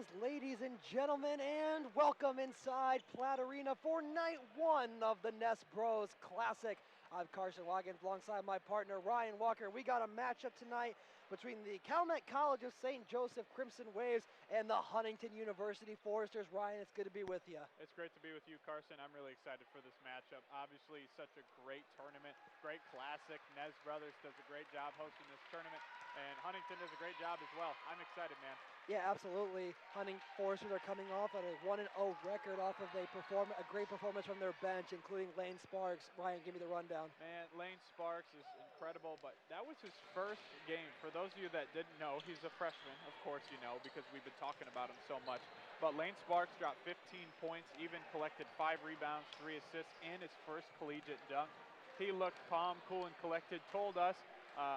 Greetings, ladies and gentlemen, and welcome inside Platt Arena for night one of the Nest Bros Classic. I'm Carson Watkins alongside my partner Ryan Walker. We got a matchup tonight between the Calumet College of St. Joseph Crimson Waves and the Huntington University Foresters. Ryan, it's good to be with you. It's great to be with you, Carson. I'm really excited for this matchup. Obviously, such a great tournament, great classic. Nez Brothers does a great job hosting this tournament, and Huntington does a great job as well. I'm excited, man. Yeah, absolutely. Huntington Foresters are coming off at a 1-0 record off of a great performance from their bench, including Lane Sparks. Ryan, give me the rundown. Man, Lane Sparks is incredible, but that was his first game. For those of you that didn't know, he's a freshman. Of course you know, because we've been talking about him so much. But Lane Sparks dropped 15 points, even collected 5 rebounds, 3 assists, and his first collegiate dunk. He looked calm, cool, and collected, told us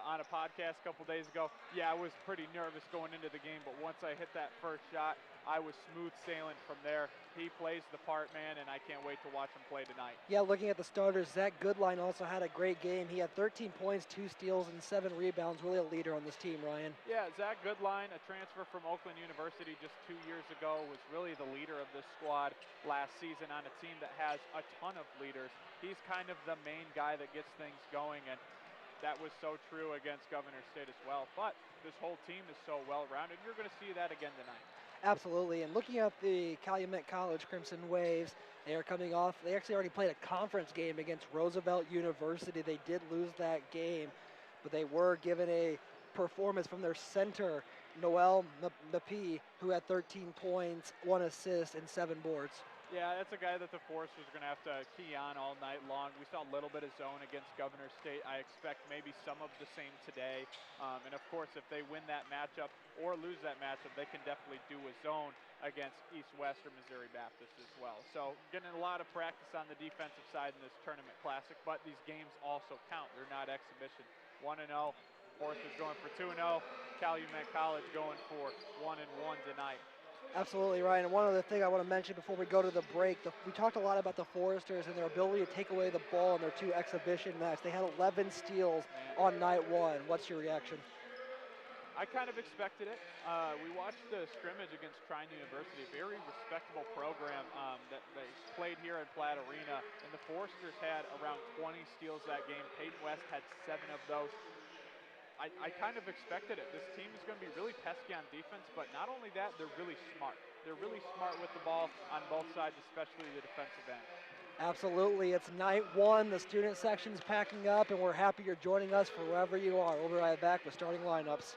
on a podcast a couple days ago, yeah, I was pretty nervous going into the game, but once I hit that first shot, I was smooth sailing from there. He plays the part, man, and I can't wait to watch him play tonight. Yeah, looking at the starters, Zach Goodline also had a great game. He had 13 points, 2 steals, and 7 rebounds. Really a leader on this team, Ryan. Yeah, Zach Goodline, a transfer from Oakland University just 2 years ago, was really the leader of this squad last season on a team that has a ton of leaders. He's kind of the main guy that gets things going, and that was so true against Governor State as well. But this whole team is so well-rounded. You're going to see that again tonight. Absolutely. And looking at the Calumet College Crimson Waves, they are coming off. They actually already played a conference game against Roosevelt University. They did lose that game, but they were given a performance from their center, Noel Napi, who had 13 points, 1 assist, and 7 boards. Yeah, that's a guy that the Foresters are going to have to key on all night long. We saw a little bit of zone against Governor State. I expect maybe some of the same today. And, of course, if they win that matchup or lose that matchup, they can definitely do a zone against East-West or Missouri Baptist as well. So getting a lot of practice on the defensive side in this tournament classic, but these games also count. They're not exhibition. 1-0. Foresters going for 2-0. Calumet College going for 1-1 tonight. Absolutely, Ryan. And one other thing I want to mention before we go to the break, we talked a lot about the Foresters and their ability to take away the ball in their 2 exhibition matches. They had 11 steals on night 1. What's your reaction? I kind of expected it. We watched the scrimmage against Trine University, a very respectable program that they played here at Platt Arena, and the Foresters had around 20 steals that game. Peyton West had 7 of those. I kind of expected it. This team is going to be really pesky on defense, but not only that, they're really smart. They're really smart with the ball on both sides, especially the defensive end. Absolutely. It's night 1. The student section's packing up, and we're happy you're joining us for wherever you are. We'll be right back with starting lineups.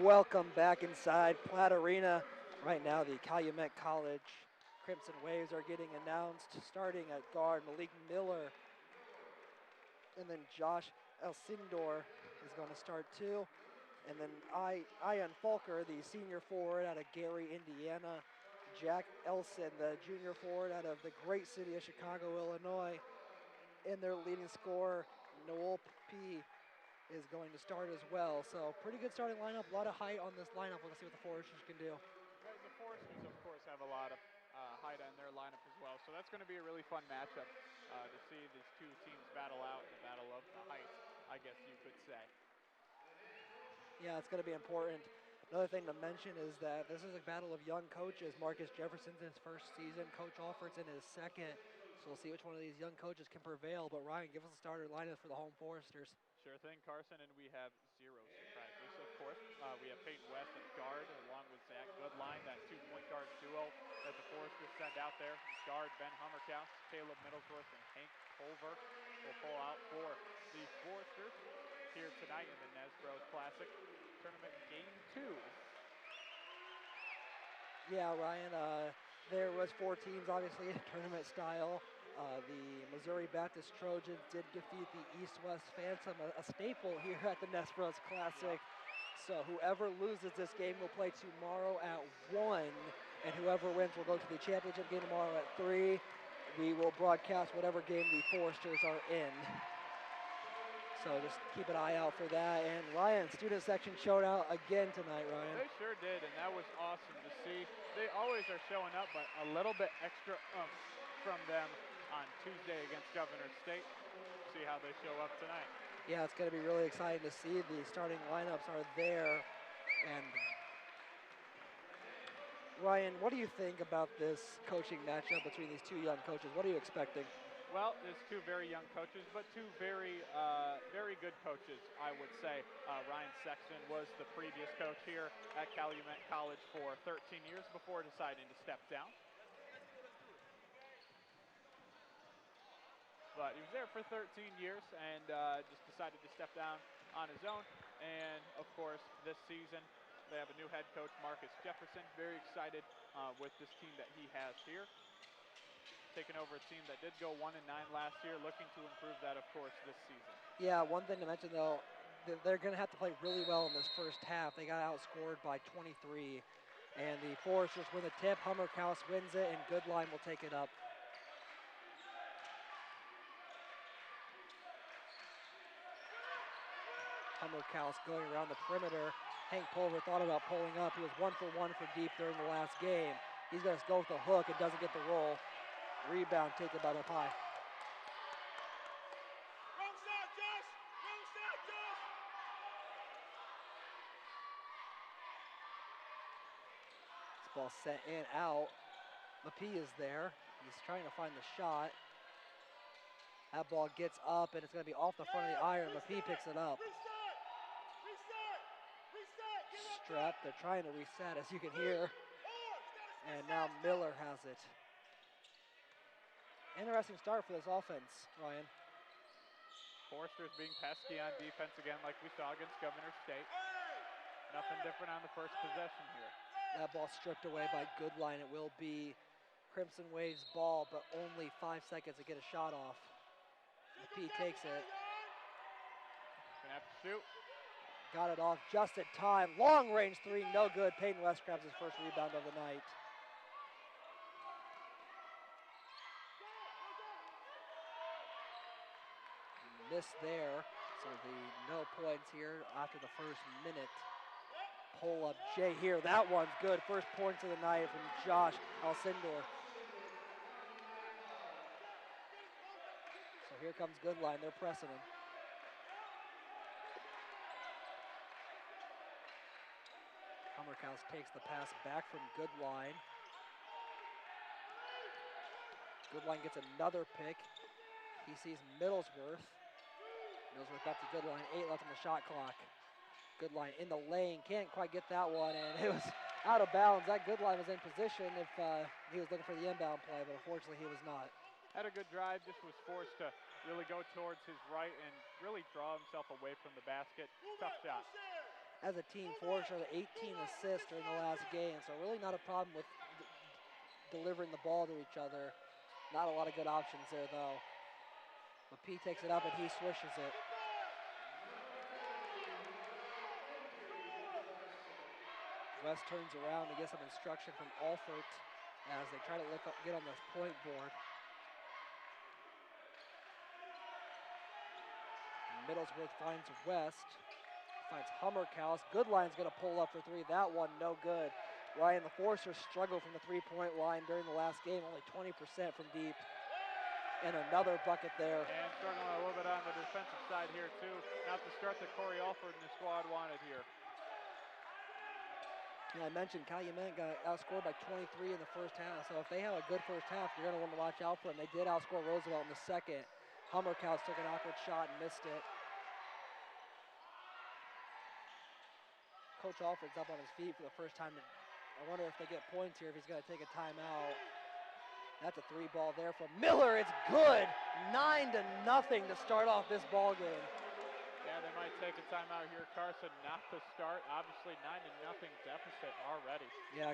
Welcome back inside Platt Arena. Right now, the Calumet College Crimson Waves are getting announced. Starting at guard, Malik Miller. And then Josh Elsindor is going to start too. And then Ian Falker, the senior forward out of Gary, Indiana. Jack Elson, the junior forward out of the great city of Chicago, Illinois. And their leading scorer, Noel P., is going to start as well. So pretty good starting lineup. A lot of height on this lineup. We'll see what the Foresters can do. The Foresters, of course, have a lot of height in their lineup as well. So that's going to be a really fun matchup to see these two teams battle out in the battle of the heights, I guess you could say. Yeah, it's going to be important. Another thing to mention is that this is a battle of young coaches. Marcus Jefferson's in his first season. Coach Alford's in his second. So we'll see which one of these young coaches can prevail. But Ryan, give us a starter lineup for the home Foresters. Sure thing, Carson, and we have 0 surprises, of course. We have Peyton West at guard, along with Zach Goodline, that 2-point guard duo that the Foresters send out there. Guard Ben Hummerkaus, Caleb Middlesworth, and Hank Pulver will pull out for the Foresters here tonight in the Nesbros Classic Tournament Game 2. Yeah, Ryan, there was 4 teams, obviously, tournament style. The Missouri Baptist Trojans did defeat the East-West Phantom, a staple here at the Nesbros Classic. So whoever loses this game will play tomorrow at 1, and whoever wins will go to the championship game tomorrow at 3. We will broadcast whatever game the Foresters are in. So just keep an eye out for that. And Ryan, student section showed out again tonight, Ryan. They sure did, and that was awesome to see. They always are showing up, but a little bit extra oomph from them on Tuesday against Governor State. See how they show up tonight. Yeah, it's going to be really exciting to see. The starting lineups are there. And Ryan, what do you think about this coaching matchup between these 2 young coaches? What are you expecting? Well, there's 2 very young coaches, but 2 very, very good coaches, I would say. Ryan Sexton was the previous coach here at Calumet College for 13 years before deciding to step down. But he was there for 13 years and just decided to step down on his own. And, of course, this season they have a new head coach, Marcus Jefferson. Very excited with this team that he has here. Taking over a team that did go 1-9 last year, looking to improve that, of course, this season. Yeah, one thing to mention, though, they're going to have to play really well in this first half. They got outscored by 23. And the Foresters win the tip. Hummerkaus wins it, and Goodline will take it up. Hummerkaus going around the perimeter. Hank Pulver thought about pulling up. He was 1 for 1 for deep during the last game. He's going to go with the hook and doesn't get the roll. Rebound taken by up high. Wrong side, Josh! Wrong side, Josh! This ball sent in, out. Lapie is there. He's trying to find the shot. That ball gets up, and it's going to be off the front of the iron. Lapie picks it up. Reset! Strap, they're trying to reset, as you can hear. And now Miller has it. Interesting start for this offense, Ryan. Foresters being pesky on defense again like we saw against Governor State. Nothing different on the first possession here. That ball stripped away by Goodline. It will be Crimson Waves ball, but only 5 seconds to get a shot off. Lapie takes it. Gonna have to shoot. Got it off just in time. Long range 3, no good. Peyton West grabs his first rebound of the night. Missed there, so no points here after the first minute. Pull up Jay here. That one's good. First points of the night from Josh Elsindor. So here comes Goodline. They're pressing him. Hummerkaus takes the pass back from Goodline. Goodline gets another pick. He sees Middlesworth. Middlesworth back to Goodline. 8 left on the shot clock. Goodline in the lane. Can't quite get that one, and it was out of bounds. That Goodline was in position if he was looking for the inbound play, but unfortunately he was not. Had a good drive, just was forced to really go towards his right and really draw himself away from the basket. Tough shot. as a team, Forrester had 18 assists during the last game, so really not a problem with delivering the ball to each other. Not a lot of good options there, though. But P takes it up and he swishes it. West turns around to get some instruction from Alford as they try to get on this point board. Middlesworth finds West, finds Hummerkaus. Goodline's going to pull up for three. That one, no good. Ryan, the Foresters struggled from the three-point line during the last game, only 20% from deep. And another bucket there. And struggling a little bit on the defensive side here, too. Not the start that Corey Alford and his squad wanted here. Yeah, I mentioned Calumet got outscored by 23 in the first half, so if they have a good first half, you're going to want to watch out for them. They did outscore Roosevelt in the second. Hummerkaus took an awkward shot and missed it. Coach Alford's up on his feet for the first time. I wonder if they get points here, if he's going to take a timeout. That's a three ball there from Miller. It's good. 9-0 to start off this ball game. Yeah, they might take a timeout here, Carson, not to start. Obviously, 9-0 deficit already. Yeah,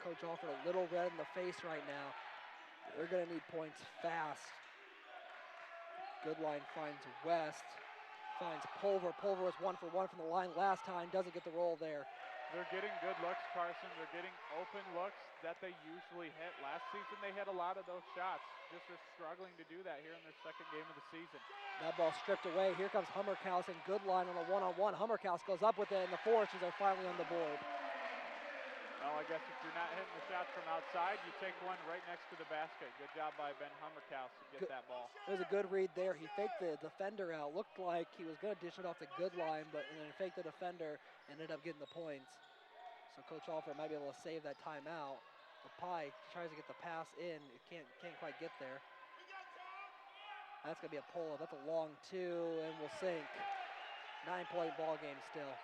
Coach Alford a little red in the face right now. They're going to need points fast. Goodline finds West, finds Pulver. Pulver was 1 for 1 from the line last time, doesn't get the roll there. They're getting good looks, Carson. They're getting open looks that they usually hit. Last season, they hit a lot of those shots. Just are struggling to do that here in their second game of the season. That ball stripped away. Here comes Hummerkaus and Goodline on a one-on-one. Hummerkaus goes up with it, and the Foresters are finally on the board. Well, I guess if you're not hitting the shots from outside, you take one right next to the basket. Good job by Ben Hummerkaus to get that ball. It was a good read there. He faked the defender out. Looked like he was going to dish it off to Goodline, but and then faked the defender, ended up getting the points. So Coach Alford might be able to save that timeout. The Pie tries to get the pass in. It can't quite get there. That's going to be a pull-up. That's a long two, and we'll sink. 9-point ball game still.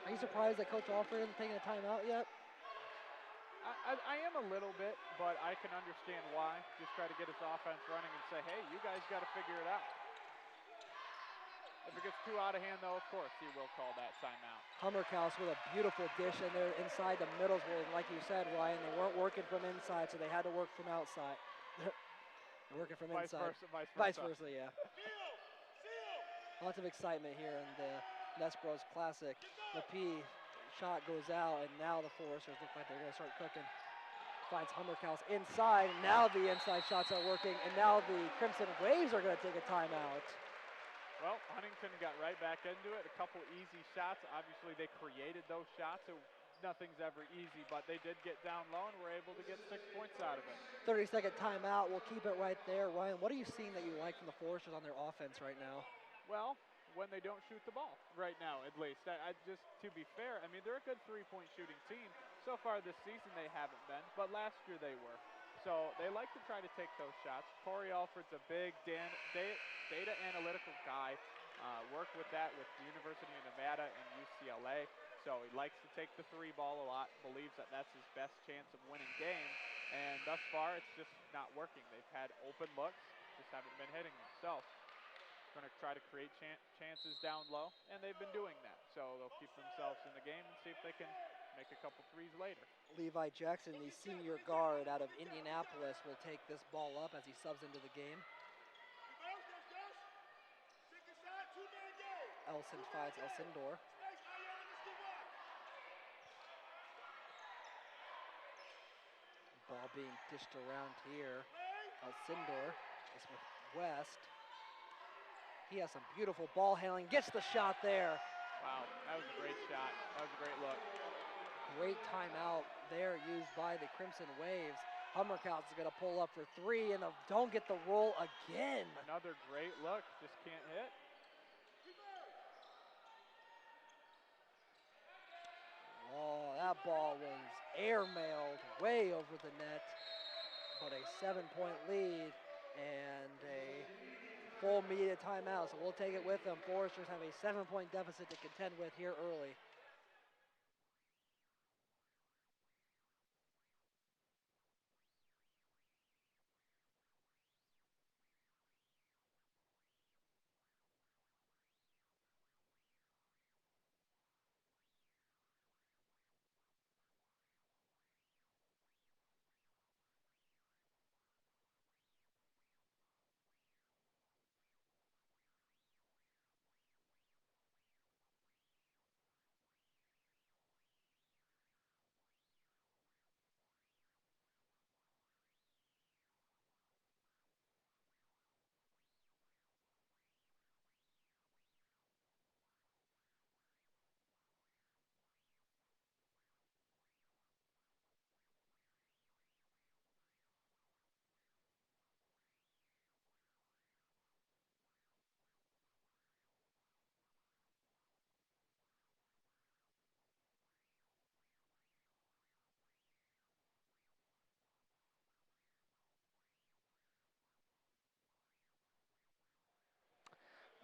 Are you surprised that Coach Alford isn't taking a timeout yet? I am a little bit, but I can understand why. Just try to get his offense running and say, hey, you guys got to figure it out. If it gets too out of hand, though, of course, he will call that timeout. Hummerkaus with a beautiful dish in there inside the Middlesworth. Like you said, Ryan, they weren't working from inside, so they had to work from outside. Working from inside. Vice versa, yeah. Lots of excitement here in the Nespros Classic. The P shot goes out, and now the Foresters look like they're going to start cooking. Finds Hummerkaus inside. Now the inside shots are working, and now the Crimson Waves are going to take a timeout. Well, Huntington got right back into it. A couple easy shots. Obviously, they created those shots. So nothing's ever easy, but they did get down low and were able to get 6 points out of it. 30-second timeout. We'll keep it right there. Ryan, what are you seeing that you like from the Foresters on their offense right now? Well, when they don't shoot the ball right now, at least. Just to be fair, I mean, they're a good three-point shooting team. So far this season, they haven't been, but last year they were. So they like to try to take those shots. Corey Alford's a big data analytical guy. Worked with that with the University of Nevada and UCLA. So he likes to take the three ball a lot, believes that that's his best chance of winning games. And thus far, it's just not working. They've had open looks, just haven't been hitting them. So going to try to create chances down low, and they've been doing that. So they'll keep themselves in the game and see if they can make a couple threes later. Levi Jackson, the senior guard out of Indianapolis, will take this ball up as he subs into the game. Elson finds Elsindor. Ball being dished around here. Elsindor is with West. He has some beautiful ball handling, gets the shot there. Wow, that was a great shot. That was a great look. Great timeout there used by the Crimson Waves. Hummerkaus is going to pull up for three and don't get the roll again. Another great look, just can't hit. Oh, that ball was airmailed way over the net. But a 7-point lead and a full media timeout, so we'll take it with them. Foresters have a 7-point deficit to contend with here early.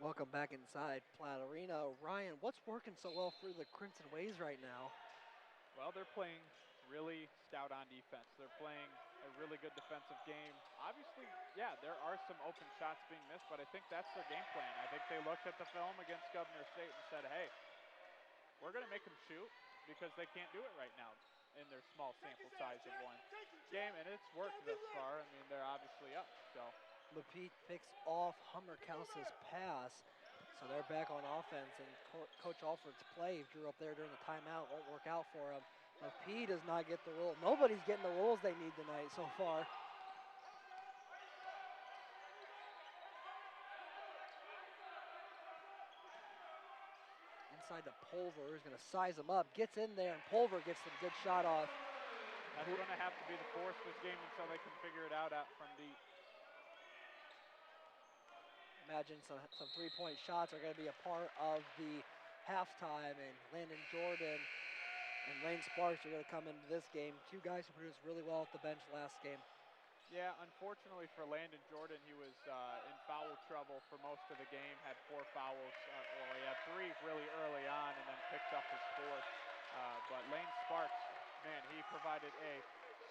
Welcome back inside Platt Arena. Ryan, what's working so well for the Crimson Waves right now? Well, they're playing really stout on defense. They're playing a really good defensive game. Obviously, yeah, there are some open shots being missed, but I think that's their game plan. I think they looked at the film against Governor State and said, hey, we're going to make them shoot because they can't do it right now in their small sample size of one game, and it's worked thus far. I mean, they're obviously up, so. Lapeet picks off Hummer-Kouse's pass, so they're back on offense, and Coach Alford's play drew up there during the timeout won't work out for him. Lapeet does not get the roll. Nobody's getting the rolls they need tonight so far. Inside to Pulver, who's going to size him up, gets in there, and Pulver gets the good shot off. That's going to have to be the force this game until they can figure it out from deep. Imagine some three-point shots are going to be a part of the halftime, and Landon Jordan and Lane Sparks are going to come into this game. Two guys who produced really well at the bench last game. Yeah, unfortunately for Landon Jordan, he was in foul trouble for most of the game, had 4 fouls, well, he had 3 really early on and then picked up his 4th. But Lane Sparks, man, he provided a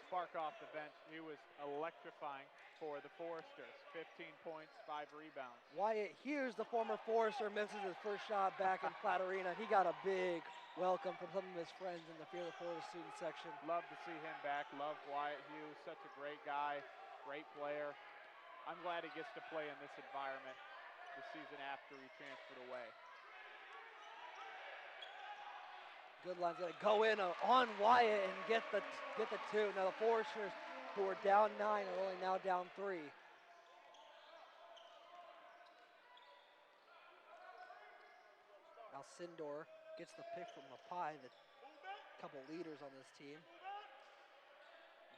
spark off the bench. He was electrifying for the Foresters. 15 points, 5 rebounds. Wyatt Hughes, the former Forester, misses his first shot back in Platt Arena. He got a big welcome from some of his friends in the Fear the Florida student section. Love to see him back. Love Wyatt Hughes, such a great guy, great player. I'm glad he gets to play in this environment the season after he transferred away. Goodline's going to go in on Wyatt and get the 2. Now the Foresters, who were down 9, are only now down 3. Now Sindor gets the pick from Mapai, the couple leaders on this team.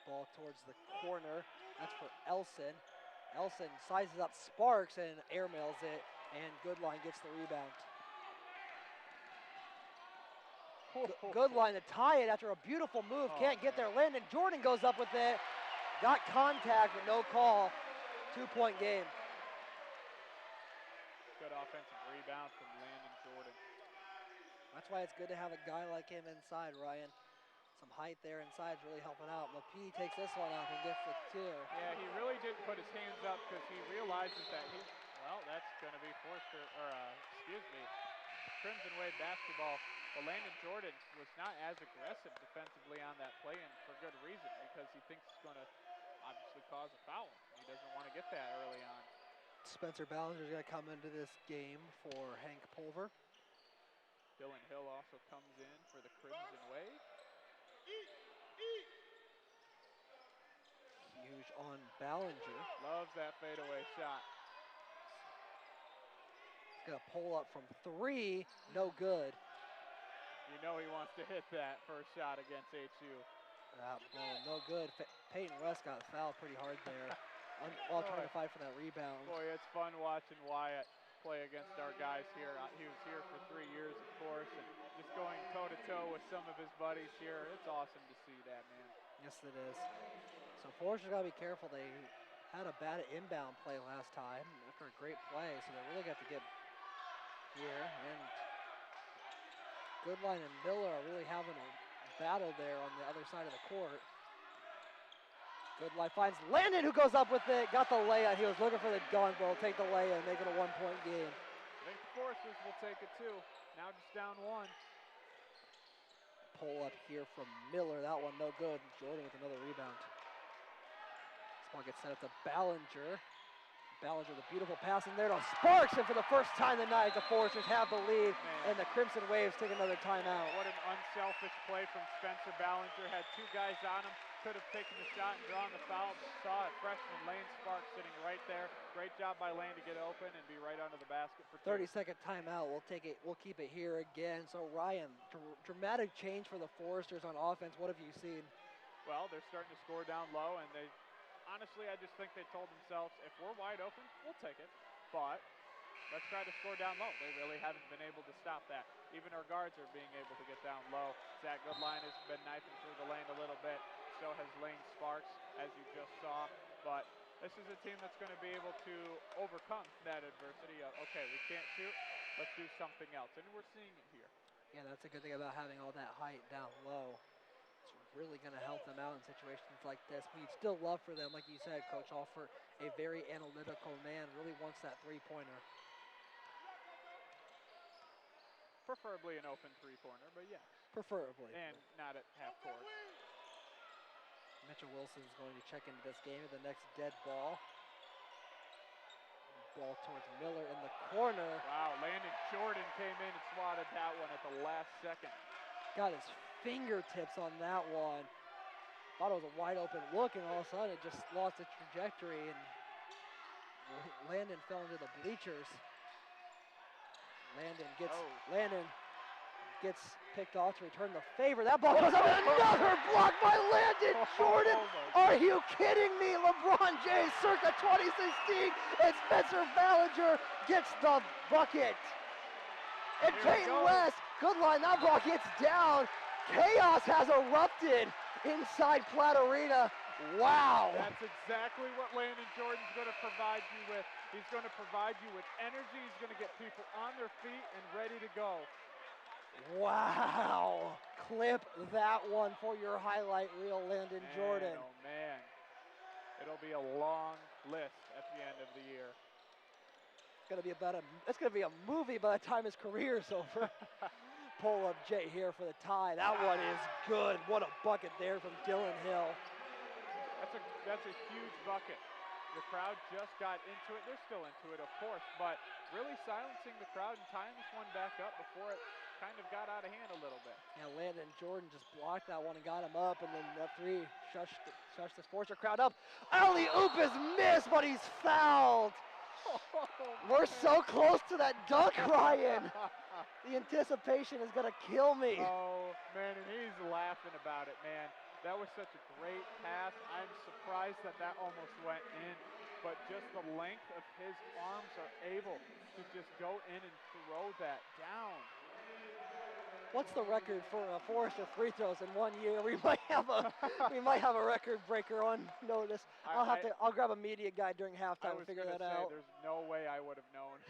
Ball towards the corner. That's for Elson. Elson sizes up Sparks and airmails it, and Goodline gets the rebound. Goodline to tie it after a beautiful move. Can't get there. Landon Jordan goes up with it. Got contact, but no call. 2-point game. Good offensive rebound from Landon Jordan. That's why it's good to have a guy like him inside, Ryan. Some height there inside is really helping out. Lapie takes this one off and gets the 2. Yeah, he really didn't put his hands up because he realizes that that's going to be Crimson Wave basketball. Well, Landon Jordan was not as aggressive defensively on that play, and for good reason, because he thinks it's going to obviously cause a foul. He doesn't want to get that early on. Spencer Ballinger is going to come into this game for Hank Pulver. Dylan Hill also comes in for the Crimson Wave. Huge on Ballinger. Loves that fadeaway shot. He's going to pull up from 3. No good. You know he wants to hit that first shot against HU. That ball, no good. Peyton West got fouled pretty hard there while trying to fight for that rebound. Boy, it's fun watching Wyatt play against our guys here. He was here for 3 years, of course, and just going toe-to-toe with some of his buddies here. It's awesome to see that, man. Yes, it is. So Foresters got to be careful. They had a bad inbound play last time after a great play, so they really got to get here. And Goodline and Miller are really having a battle there on the other side of the court. Goodline finds Landon, who goes up with it, got the layup. He was looking for the gun, but will take the layup and make it a 1-point game. I think the Foresters will take it too. Now just down 1. Pull up here from Miller. That one no good. Jordan with another rebound. This ball gets set up to Ballinger. Ballinger, the beautiful pass in there to Sparks, and for the first time tonight, the Foresters have the lead, and the Crimson Waves take another timeout. What an unselfish play from Spencer Ballinger. Had 2 guys on him, could have taken the shot and drawn the foul, but saw it. Freshman Lane Sparks sitting right there. Great job by Lane to get open and be right under the basket for 2. 30-second timeout. We'll take it. We'll keep it here again. So Ryan, dramatic change for the Foresters on offense. What have you seen? Well, they're starting to score down low, and honestly, I just think they told themselves, if we're wide open, we'll take it. But let's try to score down low. They really haven't been able to stop that. Even our guards are being able to get down low. Zach Goodline has been knifing through the lane a little bit. So has Lane Sparks, as you just saw. But This is a team that's going to be able to overcome that adversity of, okay, we can't shoot, let's do something else. And we're seeing it here. Yeah, that's a good thing about having all that height down low. It's really going to help them out in situations like this. We'd still love for them, like you said, Coach Alford, a very analytical man, really wants that three-pointer. Preferably an open three-pointer, but yes. Preferably. And not at half court. Mitchell Wilson is going to check into this game at the next dead ball. Ball towards Miller in the corner. Wow, Landon Jordan came in and swatted that one at the last second. Got his fingertips on that one. Thought it was a wide open look, and all of a sudden it just lost its trajectory, and Landon fell into the bleachers. Landon gets picked off to return the favor. That ball goes up, another block by Landon Jordan. Are you kidding me? LeBron James circa 2016, and Spencer Ballinger gets the bucket. And Peyton West, good line, that ball gets down. Chaos has erupted inside Platt Arena. Wow. That's exactly what Landon Jordan's going to provide you with. He's going to provide you with energy. He's going to get people on their feet and ready to go. Wow. Clip that one for your highlight reel, Landon Jordan. Oh, man. It'll be a long list at the end of the year. It's going to be a movie by the time his career is over. Pull up Jay here for the tie. That one is good. What a bucket there from Dylan Hill. That's a huge bucket. The crowd just got into it. They're still into it, of course, but really silencing the crowd and tying this one back up before it kind of got out of hand a little bit. Yeah, Landon Jordan just blocked that one and got him up, and then that three shushed the Sportster crowd up. Alley-oop is missed, but he's fouled. We're so close to that dunk, Ryan. The anticipation is going to kill me. Oh, man, and he's laughing about it, man. That was such a great pass. I'm surprised that almost went in, but just the length of his arms are able to just go in and throw that down. What's the record for Forrester free throws in 1 year? We might have a record breaker on notice. I'll grab a media guy during halftime and figure that out. There's no way I would have known.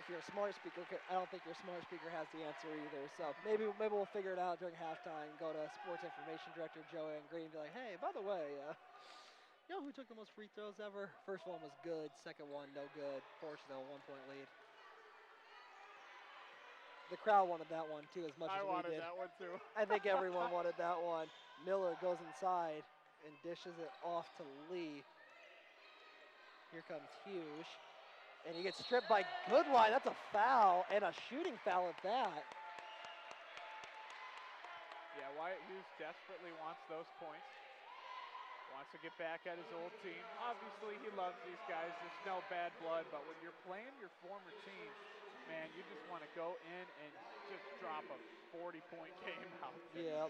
If you're a smart speaker, I don't think your smart speaker has the answer either. So maybe we'll figure it out during halftime. Go to Sports Information Director Joanne Green and be like, hey, by the way, you know who took the most free throws ever? First one was good. Second one, no good. Forrester, though, 1 point lead. The crowd wanted that one too, as much as we did. I wanted that one too. I think everyone wanted that one. Miller goes inside and dishes it off to Lee. Here comes Hughes. And he gets stripped by Goodline. That's a foul, and a shooting foul at that. Yeah, Wyatt Hughes desperately wants those points. Wants to get back at his old team. Obviously, he loves these guys. There's no bad blood, but when you're playing your former team, man, you just want to go in and just drop a 40-point game out there. Yep.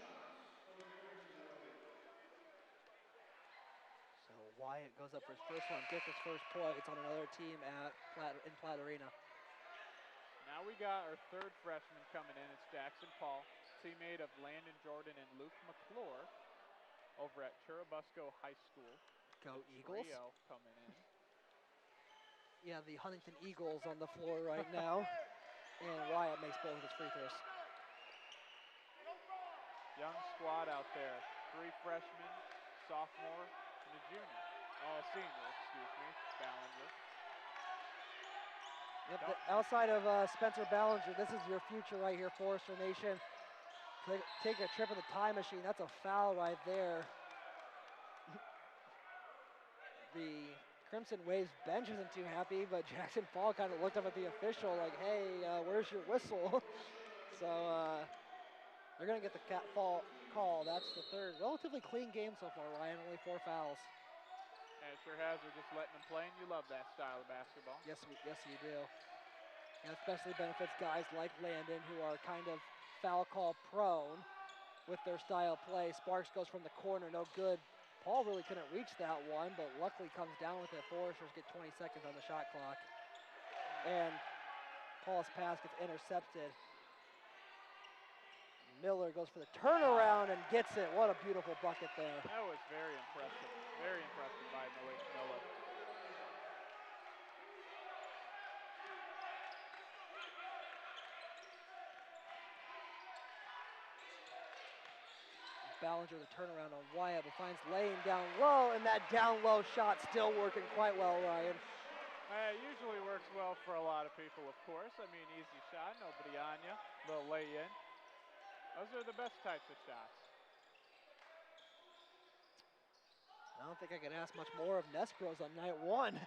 So Wyatt goes up for his first one, gets his first points on another team in Platt Arena. Now we got our third freshman coming in. It's Jackson Paul, teammate of Landon Jordan and Luke McClure over at Churubusco High School. Go Eagles. Trio coming in. Yeah, the Huntington Eagles on the floor right now. And Wyatt makes both of his free throws. Young squad out there. 3 freshmen, sophomore, and a junior. Senior, excuse me, Ballinger. Yep, outside of Spencer Ballinger, this is your future right here, Forrester Nation. Take a trip in the time machine. That's a foul right there. The Crimson Waves bench isn't too happy, but Jackson Paul kind of looked up at the official like, hey, where's your whistle? So they're going to get the foul call. That's the third. Relatively clean game so far, Ryan. Only 4 fouls. And it sure has. We're just letting them play, and you love that style of basketball. Yes, you do. And especially benefits guys like Landon who are kind of foul call prone with their style of play. Sparks goes from the corner, no good. Paul really couldn't reach that one, but luckily comes down with it. Foresters get 20 seconds on the shot clock. And Paul's pass gets intercepted. Miller goes for the turnaround and gets it. What a beautiful bucket there. That was very impressive. Very impressive by Malik Miller. Ballinger the turnaround on Wyatt, but finds Lane down low, and that down low shot still working quite well, Ryan. It usually works well for a lot of people, of course. I mean, easy shot, nobody on you, little lay in. Those are the best types of shots. I don't think I can ask much more of Nespros on night one.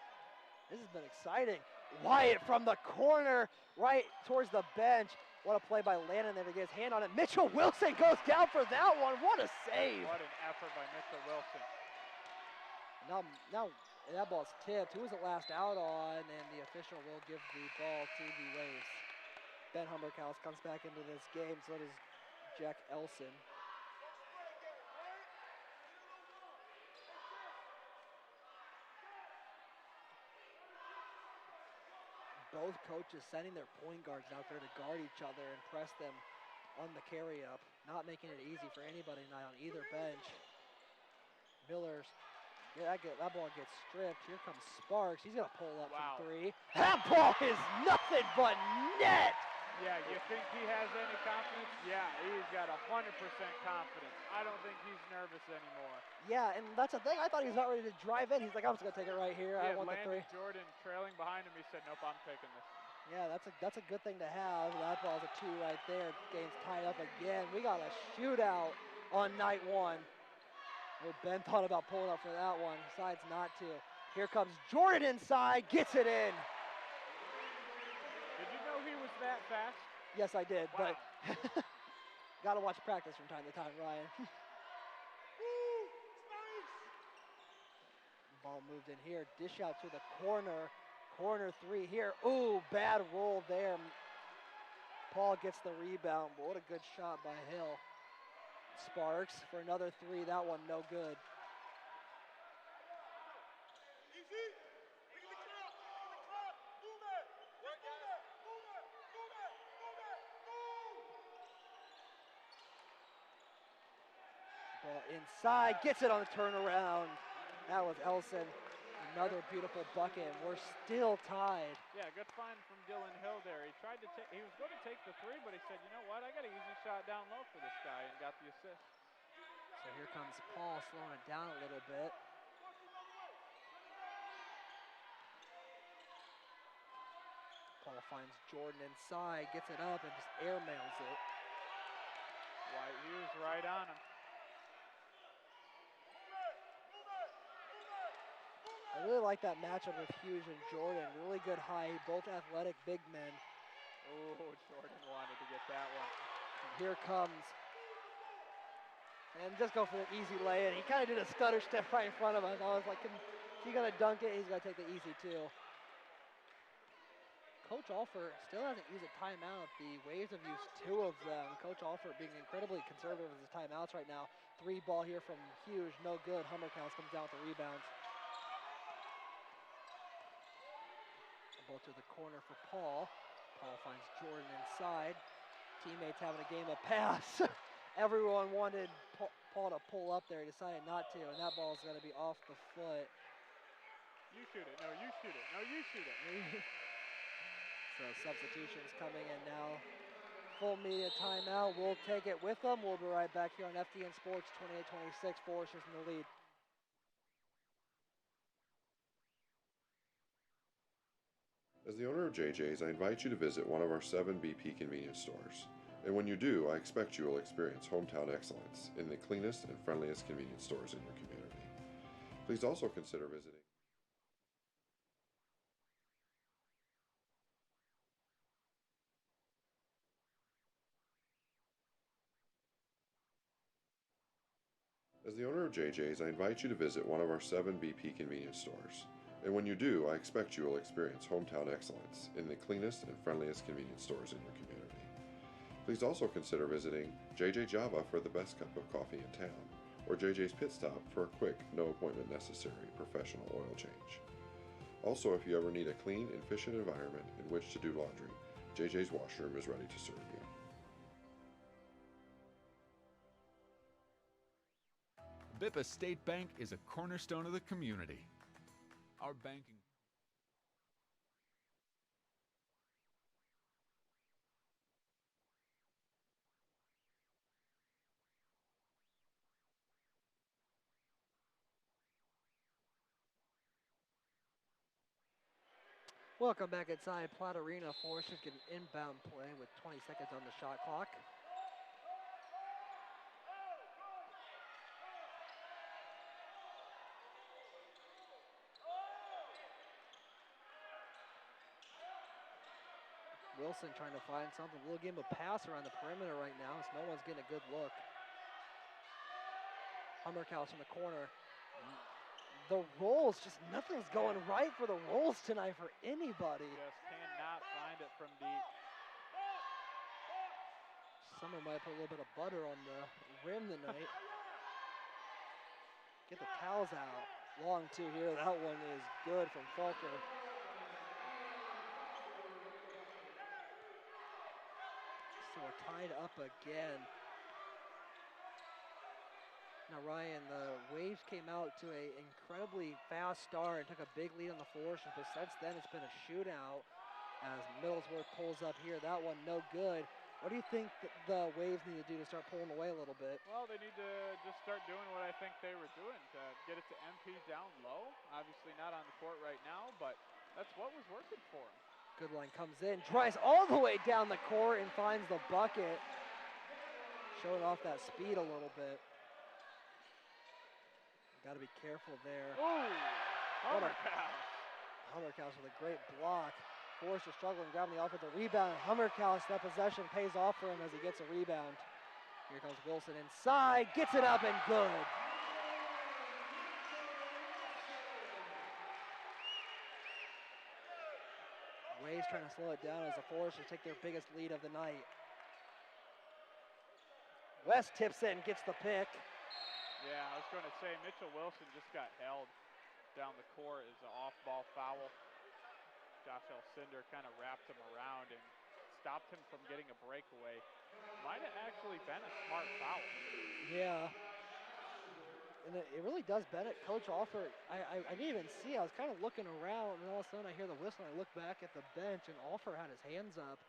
This has been exciting. Wyatt from the corner, right towards the bench. What a play by Landon there to get his hand on it. Mitchell Wilson goes down for that one. What a save. What an effort by Mitchell Wilson. Now that ball's tipped. Who was it last out on? And the official will give the ball to the Waves. Ben Humberkaus comes back into this game, so does Jack Elson. Both coaches sending their point guards out there to guard each other and press them on the carry up, not making it easy for anybody tonight on either bench. Miller's, that ball gets stripped. Here comes Sparks. He's gonna pull up from three. That ball is nothing but net. Yeah, you think he has any confidence? Yeah, he's got 100% confidence. I don't think he's nervous anymore. Yeah, and that's the thing. I thought he was not ready to drive in. He's like, I'm just gonna take it right here. I want the three. Jordan trailing behind him. He said, nope, I'm taking this. Yeah, that's a good thing to have. That ball's a two right there. Game's tied up again. We got a shootout on night one. Oh, Ben thought about pulling up for that one. Decides not to. Here comes Jordan inside. Gets it in. Did you know he was that fast? Yes, I did, wow. but gotta watch practice from time to time, Ryan. Ball moved in here, dish out to the corner. Corner three here. Ooh, bad roll there. Paul gets the rebound, but what a good shot by Hill. Sparks for another three. That one no good. Ball inside, gets it on the turnaround. That was Elson. Another beautiful bucket. We're still tied. Yeah, good find from Dylan Hill there. He tried to he was going to take the three, but he said, you know what, I got an easy shot down low for this guy, and got the assist. So here comes Paul slowing it down a little bit. Paul finds Jordan inside, gets it up, and just airmails it. White Hughes right on him. I really like that matchup with Hughes and Jordan. Really good height, both athletic big men. Oh, Jordan wanted to get that one. And here comes. And just go for the easy lay-in. He kind of did a stutter step right in front of us. I was like, is he going to dunk it? He's going to take the easy too. Coach Alford still hasn't used a timeout. The Waves have used two of them. Coach Alford being incredibly conservative with his timeouts right now. Three ball here from Hughes, no good. Humberkaus comes down with the rebounds. Ball to the corner for Paul. Paul finds Jordan inside. Teammates having a game of pass. Everyone wanted Paul to pull up there. He decided not to, and that ball is going to be off the foot. You shoot it. No, you shoot it. No, you shoot it. So substitutions coming in now. Full media timeout. We'll take it with them. We'll be right back here on FDN Sports 28-26. Foresters in the lead. As the owner of JJ's, I invite you to visit one of our 7 BP convenience stores. And when you do, I expect you will experience hometown excellence in the cleanest and friendliest convenience stores in your community. Please also consider visiting. As the owner of JJ's, I invite you to visit one of our 7 BP convenience stores. And when you do, I expect you will experience hometown excellence in the cleanest and friendliest convenience stores in your community. Please also consider visiting JJ Java for the best cup of coffee in town, or JJ's Pit Stop for a quick, no appointment necessary professional oil change. Also, if you ever need a clean and efficient environment in which to do laundry, JJ's washroom is ready to serve you. Bippa State Bank is a cornerstone of the community. Our banking. Welcome back inside Platt Arena. Forest just get an inbound play with 20 seconds on the shot clock. Wilson trying to find something. We'll give him a pass around the perimeter right now, so no one's getting a good look. Hummerkaus in the corner. The rolls, just nothing's going right for the rolls tonight for anybody. Just cannot find it from deep. Summer might put a little bit of butter on the rim tonight. Get the towels out. Long two here. That one is good from Falker. So we're tied up again. Now Ryan, the Waves came out to an incredibly fast start and took a big lead on the Force, but since then it's been a shootout as Middlesworth pulls up here. That one no good. What do you think the Waves need to do to start pulling away a little bit? Well, they need to just start doing what I think they were doing to get it to MP down low. Obviously not on the court right now, but that's what was working for him. Good line comes in, drives all the way down the court and finds the bucket. Showing off that speed a little bit. Got to be careful there. Ooh, Hummerkaus. Hummerkaus with a great block. Forrester struggling, grabbing the offensive rebound. Hummerkaus, that possession pays off for him as he gets a rebound. Here comes Wilson inside, gets it up and good. Waves trying to slow it down as the Foresters take their biggest lead of the night. West tips in, gets the pick. Yeah, I was going to say Mitchell Wilson just got held down the court as an off-ball foul. Josh Elcinder kind of wrapped him around and stopped him from getting a breakaway. Might have actually been a smart foul. Yeah. And it really does benefit Coach Alford. I didn't even see. I was kind of looking around, and all of a sudden I hear the whistle. And I look back at the bench, and Alford had his hands up.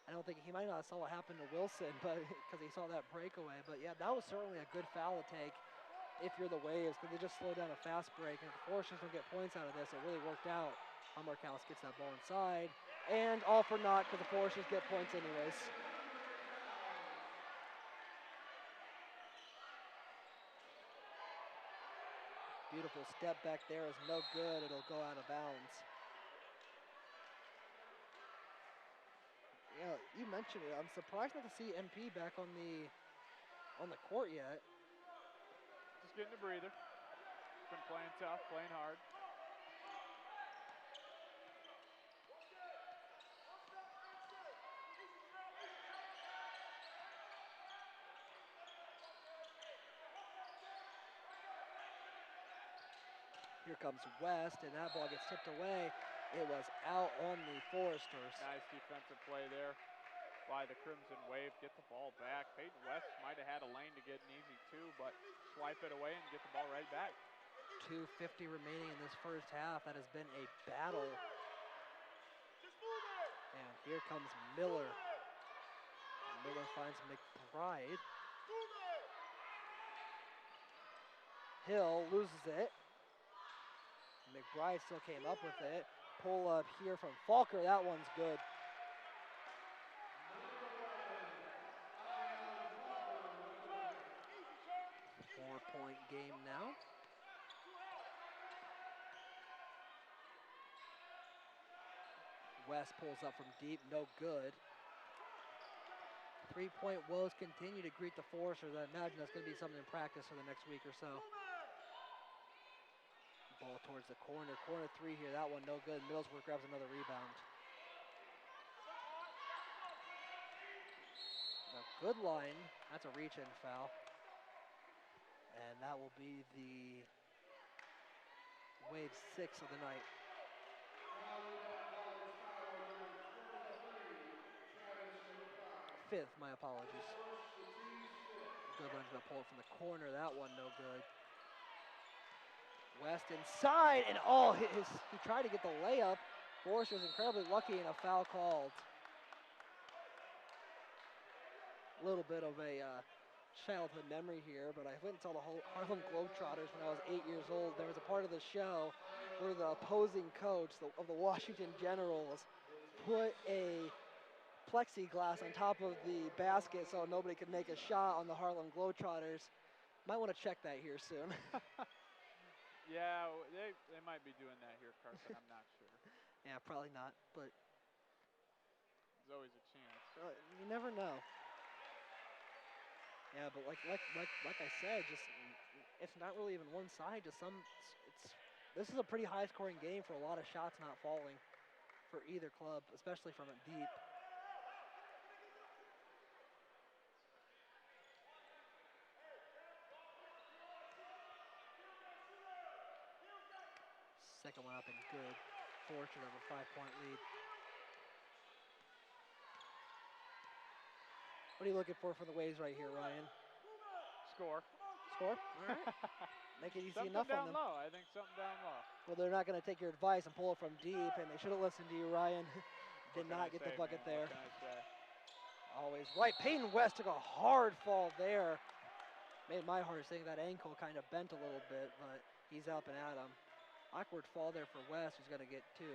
I don't think he might not have saw what happened to Wilson, but because he saw that breakaway. But yeah, that was certainly a good foul to take if you're the Waves, because they just slowed down a fast break. And if the Foresters don't get points out of this, it really worked out. Hummerkaus gets that ball inside, and all for naught because the Foresters get points anyways. Beautiful step back there is no good. It'll go out of bounds. Yeah, you mentioned it. I'm surprised not to see MP back on the court yet. Just getting a breather. Been playing tough, playing hard. Here comes West, and that ball gets tipped away. It was out on the Foresters. Nice defensive play there by the Crimson Wave. Get the ball back. Peyton West might have had a lane to get an easy two, but swipe it away and get the ball right back. 2:50 remaining in this first half. That has been a battle. And here comes Miller. Miller finds McBride. Hill loses it. McBride still came up with it. Pull up here from Falker. That one's good. Four-point game now. West pulls up from deep, no good. 3-point woes continue to greet the Foresters. I imagine that's going to be something in practice for the next week or so. Ball towards the corner. Corner three here. That one no good. Middlesworth grabs another rebound. A good line. That's a reach-in foul. And that will be the Waves' sixth of the night. Fifth, my apologies. Good line's going to pull it from the corner. That one no good. West inside, and oh, he tried to get the layup. Forrester's incredibly lucky and a foul called. A little bit of a childhood memory here, but I went and saw the whole Harlem Globetrotters when I was 8 years old. There was a part of the show where the opposing coach of the Washington Generals put a plexiglass on top of the basket so nobody could make a shot on the Harlem Globetrotters. Might want to check that here soon. Yeah, they might be doing that here, Carson. I'm not sure. Yeah, probably not, but There's always a chance. you never know. Yeah, but like I said, just it's not really even one side. This is a pretty high-scoring game for a lot of shots not falling for either club, especially from it deep. Second one up and good. Fortune of a 5-point lead. What are you looking for the Waves right here, Ryan? Score. Score? All right. Make it easy Something enough on down them. low. I think something down low. Well, they're not going to take your advice and pull it from deep, and they should have listened to you, Ryan. Did not get the bucket there. What can I say? Always right. Peyton West took a hard fall there. Made my heart sing. That ankle kind of bent a little bit, but he's up and at him. Awkward fall there for West, who's going to get 2.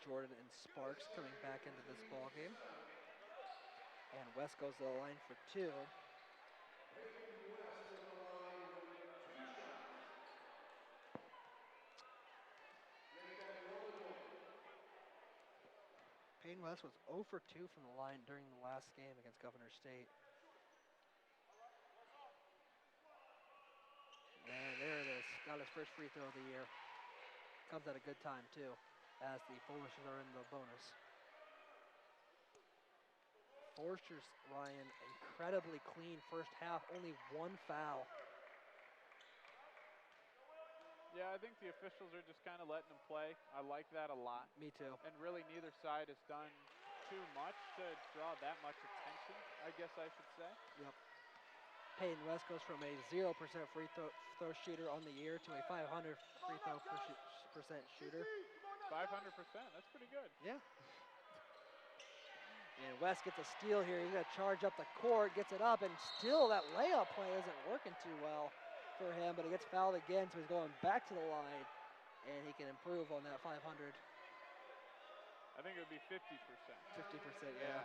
Jordan and Sparks coming back into this ball game. And West goes to the line for 2. Payne West was 0 for 2 from the line during the last game against Governor State. And there it is. Got his first free throw of the year. Comes at a good time, too, as the Foresters are in the bonus. Foresters, Ryan, incredibly clean first half. Only 1 foul. Yeah, I think the officials are just kind of letting them play. I like that a lot. Me too. And really neither side has done too much to draw that much attention, I guess I should say. Yep. Peyton West goes from a 0% free throw shooter on the year to a 500 free throw percent shooter. 500%, that's pretty good. Yeah. And West gets a steal here. He's going to charge up the court, gets it up, and still that layup play isn't working too well for him, but he gets fouled again, so he's going back to the line, and he can improve on that 500. I think it would be 50%. 50%, yeah.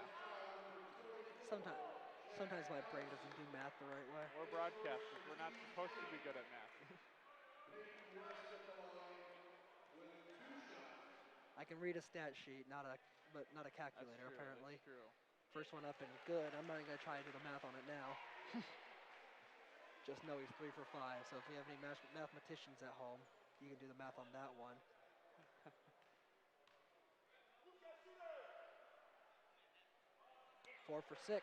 Sometimes my brain doesn't do math the right way. We're broadcasters. We're not supposed to be good at math. I can read a stat sheet, but not a calculator, That's true, apparently. That's true. First one up and good. I'm not even going to try to do the math on it now. Just know he's 3 for 5. So if you have any mathematicians at home, you can do the math on that one. Four for 6.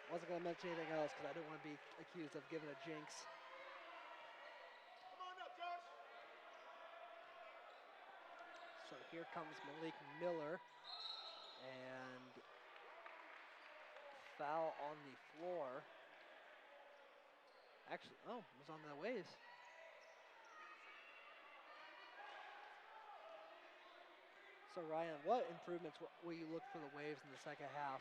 Wasn't going to mention anything else because I didn't want to be accused of giving a jinx. Come on up, Josh. So here comes Malik Miller, and foul on the floor. Actually, it was on the Waves. So Ryan, what improvements will you look for the Waves in the second half?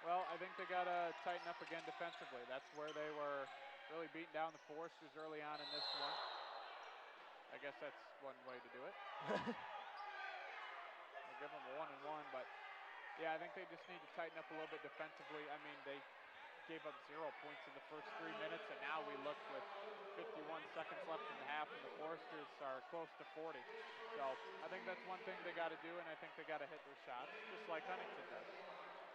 Well, I think they got to tighten up again defensively. That's where they were really beating down the Foresters early on in this one. I guess that's one way to do it. I'll give them a 1-and-1, but yeah, I think they just need to tighten up a little bit defensively. I mean, they gave up 0 points in the first 3 minutes, and now we look with 51 seconds left in the half, and the Foresters are close to 40. So I think that's one thing they got to do, and I think they got to hit their shots, just like Huntington does.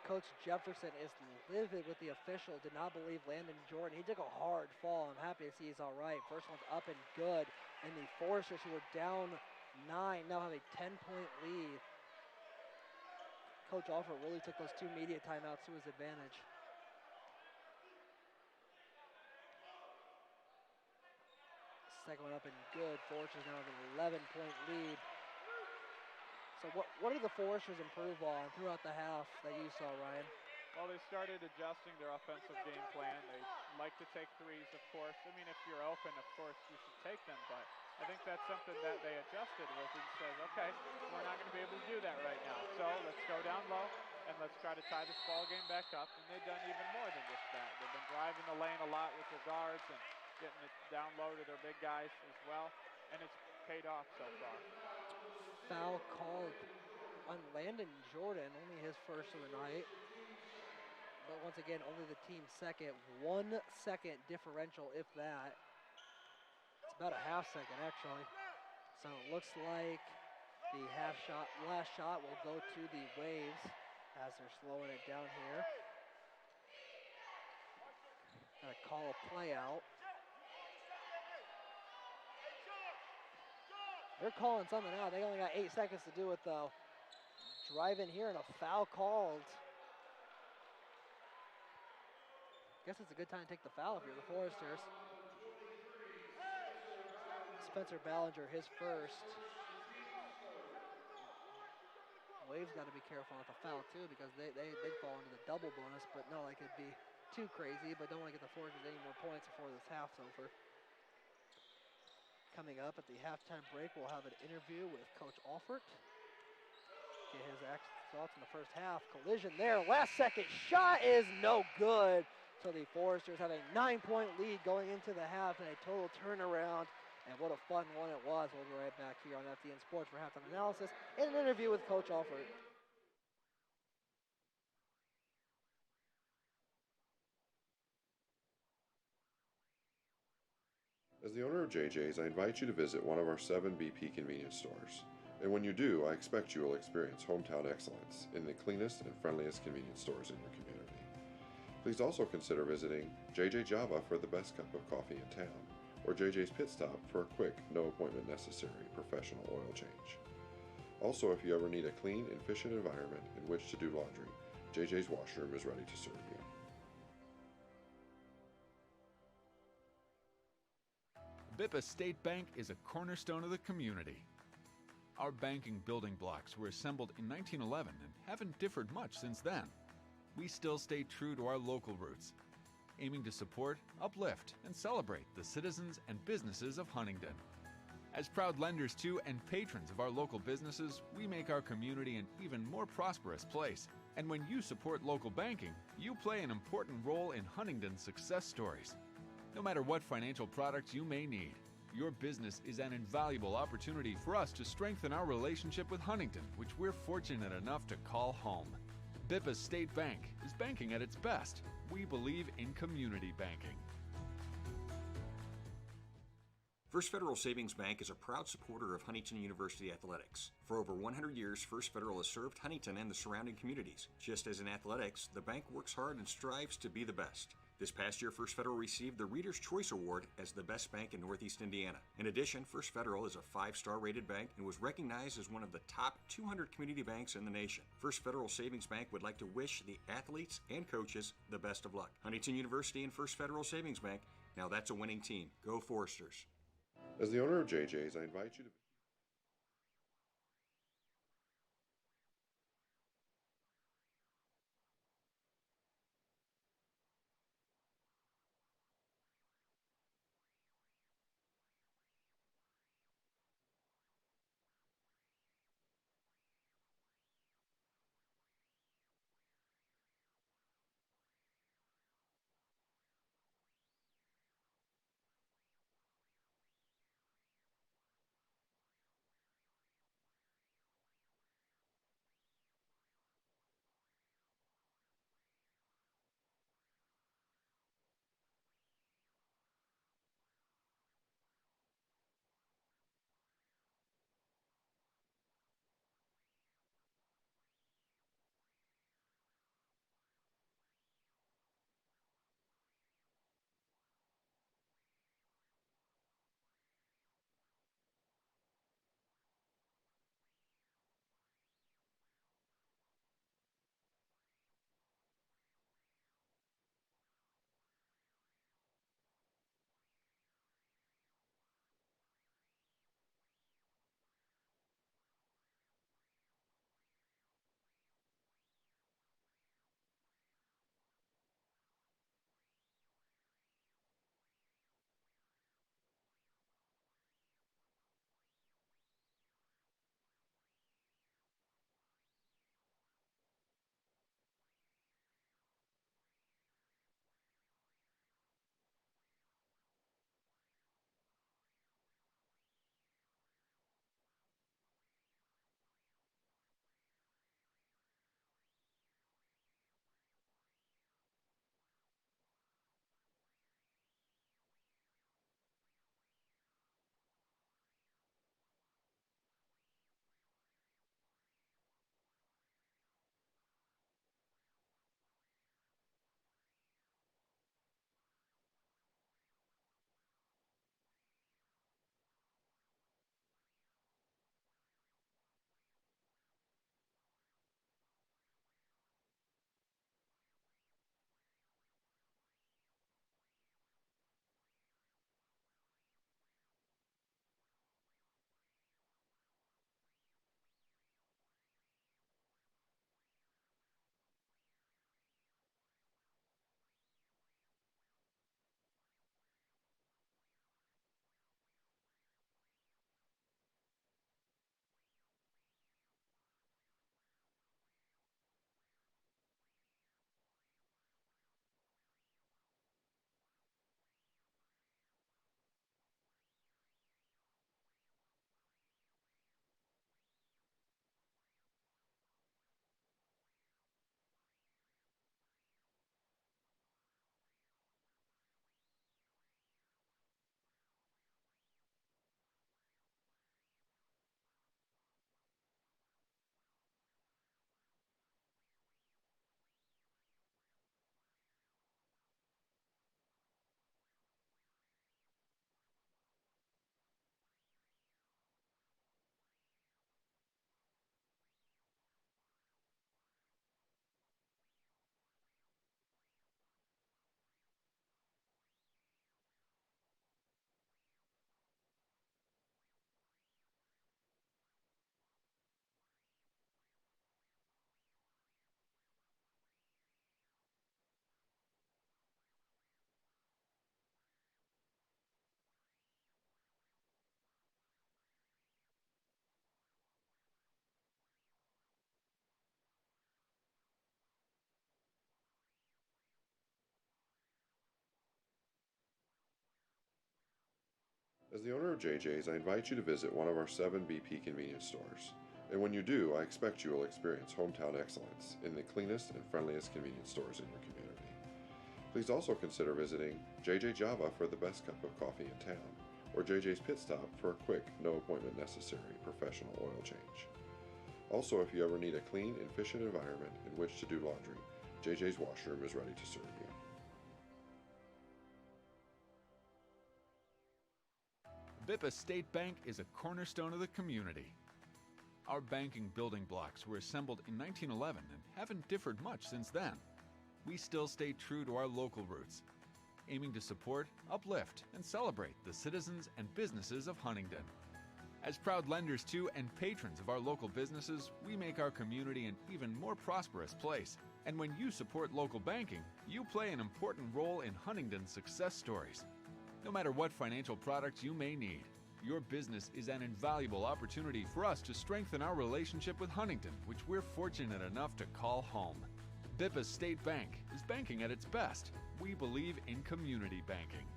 Coach Jefferson is livid with the official. Did not believe Landon Jordan. He took a hard fall. I'm happy to see he's all right. First one's up and good. And the Foresters, who were down 9, now have a 10-point lead. Coach Alford really took those 2 media timeouts to his advantage. Second one up and good. Foresters now have an 11-point lead. So what did the Foresters improve on throughout the half that you saw, Ryan? Well, they started adjusting their offensive game plan. They like to take threes, of course. I mean, if you're open, of course, you should take them. But I think that's something that they adjusted with and said, okay, we're not going to be able to do that right now. So let's go down low and let's try to tie this ball game back up. And they've done even more than just that. They've been driving the lane a lot with their guards and getting it down low to their big guys as well. And it's paid off so far. Foul called on Landon Jordan, only his first of the night. But once again, only the team's second. 1 second differential, if that. It's about a half second, actually. So it looks like the last shot will go to the Waves as they're slowing it down here. Gotta call a play out. They're calling something out. They only got 8 seconds to do it, though. Drive in here and a foul called. Guess it's a good time to take the foul if you're the Foresters. Spencer Ballinger, his first. Waves got to be careful with the foul, too, because they'd fall into the double bonus, but no, like it'd be too crazy, but don't want to get the Foresters any more points before this half's over. Coming up at the halftime break, we'll have an interview with Coach Alford. Get his thoughts in the first half. Collision there. Last second shot is no good. So the Foresters have a 9-point lead going into the half and a total turnaround. And what a fun one it was. We'll be right back here on FDN Sports for halftime analysis and an interview with Coach Alford. As the owner of JJ's, I invite you to visit one of our 7 BP convenience stores. And when you do, I expect you will experience hometown excellence in the cleanest and friendliest convenience stores in your community. Please also consider visiting JJ Java for the best cup of coffee in town, or JJ's Pit Stop for a quick, no appointment necessary professional oil change. Also, if you ever need a clean and efficient environment in which to do laundry, JJ's washroom is ready to serve you. Bippa State Bank is a cornerstone of the community. Our banking building blocks were assembled in 1911 and haven't differed much since then. We still stay true to our local roots, aiming to support, uplift, and celebrate the citizens and businesses of Huntington. As proud lenders to and patrons of our local businesses, we make our community an even more prosperous place. And when you support local banking, you play an important role in Huntington's success stories. No matter what financial products you may need, your business is an invaluable opportunity for us to strengthen our relationship with Huntington, which we're fortunate enough to call home. Bippa State Bank is banking at its best. We believe in community banking. First Federal Savings Bank is a proud supporter of Huntington University athletics. For over 100 years, First Federal has served Huntington and the surrounding communities. Just as in athletics, the bank works hard and strives to be the best. This past year, First Federal received the Reader's Choice Award as the best bank in Northeast Indiana. In addition, First Federal is a 5-star rated bank and was recognized as one of the top 200 community banks in the nation. First Federal Savings Bank would like to wish the athletes and coaches the best of luck. Huntington University and First Federal Savings Bank, now that's a winning team. Go Foresters. As the owner of JJ's, I invite you to As the owner of JJ's, I invite you to visit one of our 7 BP convenience stores. And when you do, I expect you will experience hometown excellence in the cleanest and friendliest convenience stores in your community. Please also consider visiting JJ Java for the best cup of coffee in town, or JJ's Pit Stop for a quick, no appointment necessary professional oil change. Also, if you ever need a clean and efficient environment in which to do laundry, JJ's Washroom is ready to serve you. Bippa State Bank is a cornerstone of the community. Our banking building blocks were assembled in 1911 and haven't differed much since then. We still stay true to our local roots, aiming to support, uplift, and celebrate the citizens and businesses of Huntington. As proud lenders to and patrons of our local businesses, we make our community an even more prosperous place. And when you support local banking, you play an important role in Huntington's success stories. No matter what financial products you may need, your business is an invaluable opportunity for us to strengthen our relationship with Huntington, which we're fortunate enough to call home. Bippa State Bank is banking at its best. We believe in community banking.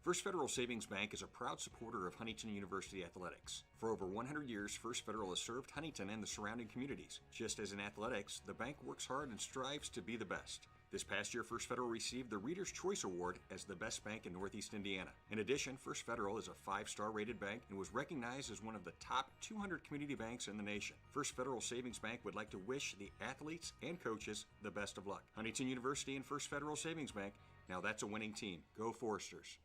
First Federal Savings Bank is a proud supporter of Huntington University athletics. For over 100 years, First Federal has served Huntington and the surrounding communities. Just as in athletics, the bank works hard and strives to be the best. This past year, First Federal received the Reader's Choice Award as the best bank in Northeast Indiana. In addition, First Federal is a 5-star rated bank and was recognized as one of the top 200 community banks in the nation. First Federal Savings Bank would like to wish the athletes and coaches the best of luck. Huntington University and First Federal Savings Bank, now that's a winning team. Go Foresters.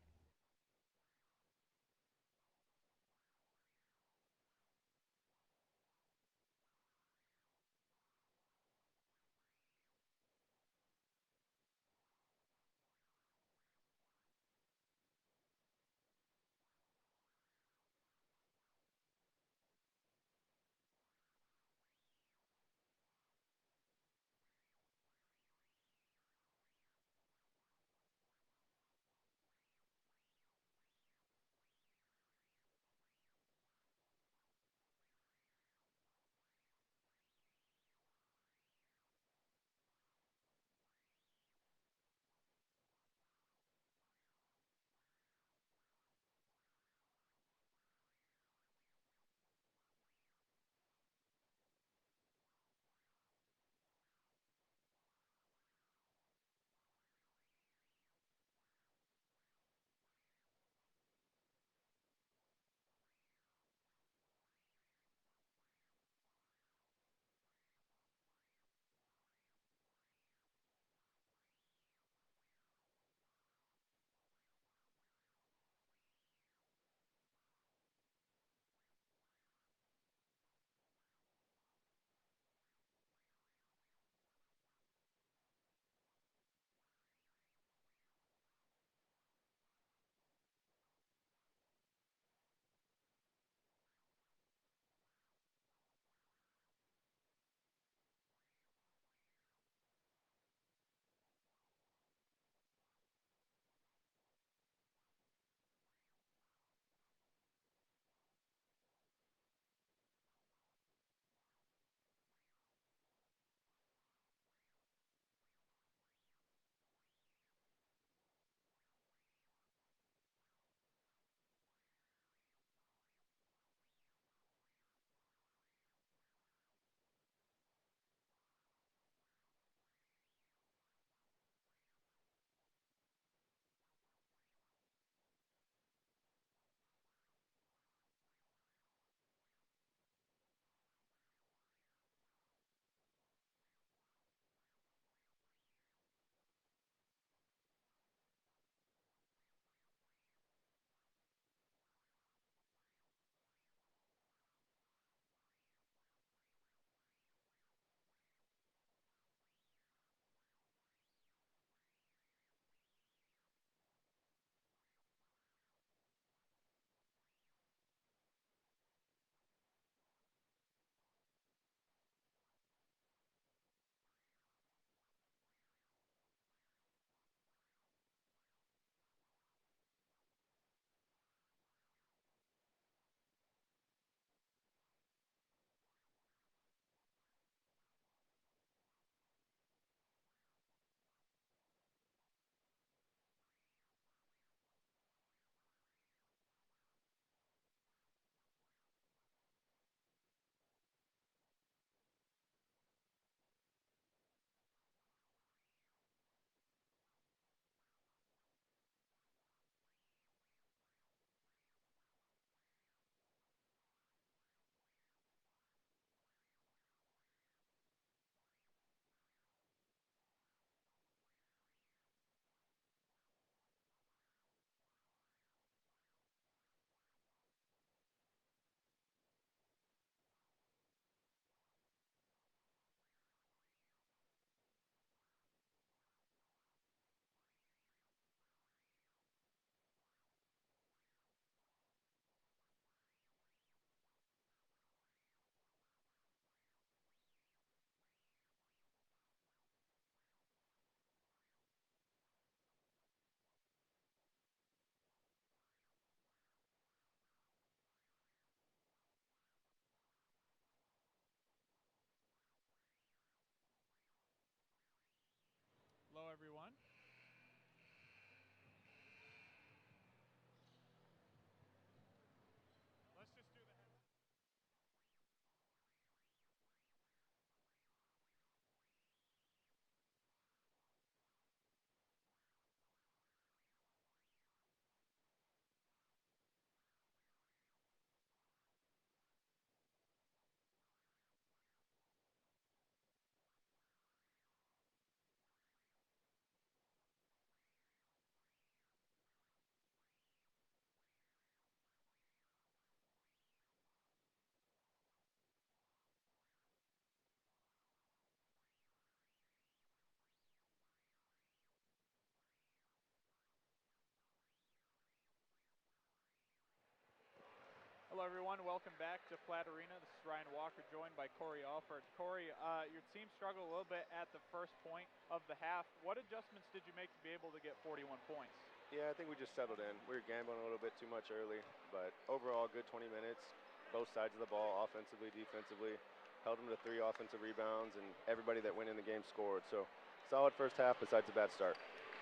Hello, everyone. Welcome back to Platt Arena. This is Ryan Walker, joined by Corey Alford. Corey, your team struggled a little bit at the first point of the half. What adjustments did you make to be able to get 41 points? Yeah, I think we just settled in. We were gambling a little bit too much early, but overall, good 20 minutes. Both sides of the ball, offensively, defensively. Held them to 3 offensive rebounds, and everybody that went in the game scored. So, solid first half besides a bad start.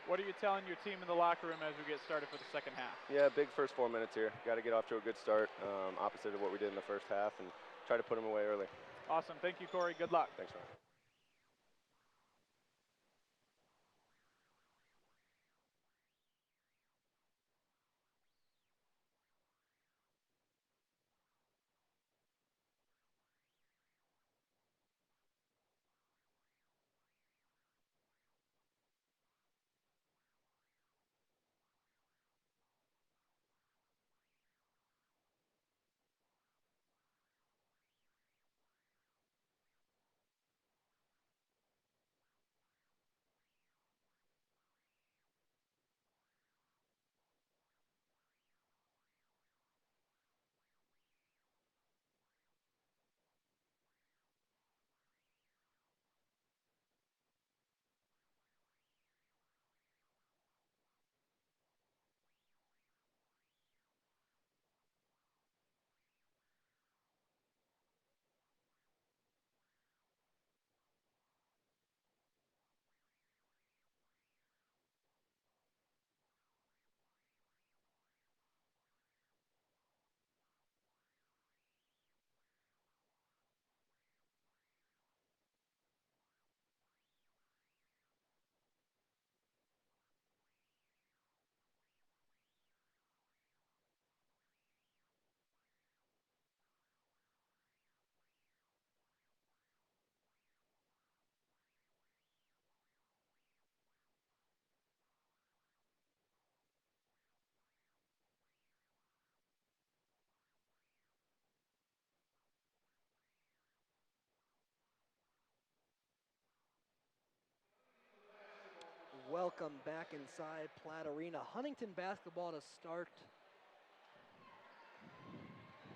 What are you telling your team in the locker room as we get started for the second half? Yeah, big first 4 minutes here. Got to get off to a good start, opposite of what we did in the first half, and try to put them away early. Awesome. Thank you, Corey. Good luck. Thanks, Ryan. Welcome back inside Platt Arena. Huntington basketball to start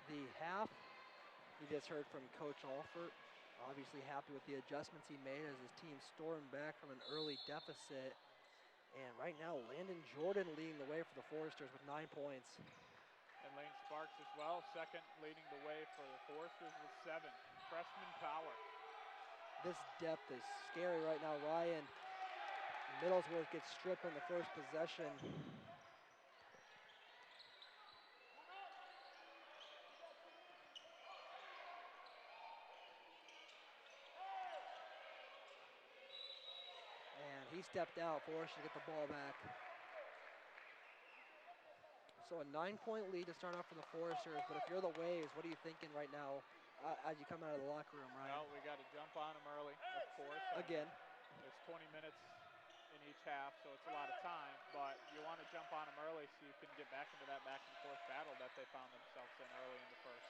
the half. You just heard from Coach Alford. Obviously happy with the adjustments he made as his team stormed back from an early deficit. And right now, Landon Jordan leading the way for the Foresters with 9 points. And Lane Sparks as well, second leading the way for the Foresters with 7. Freshman power. This depth is scary right now, Ryan. Middlesworth gets stripped on the first possession. And he stepped out, forced to get the ball back. So a 9-point lead to start off for the Foresters, but if you're the Waves, what are you thinking right now as you come out of the locker room, Ryan? Well, we got to jump on them early, of course. Again. There's 20 minutes in each half, so it's a lot of time, but you want to jump on them early so you can get back into that back and forth battle that they found themselves in early in the first.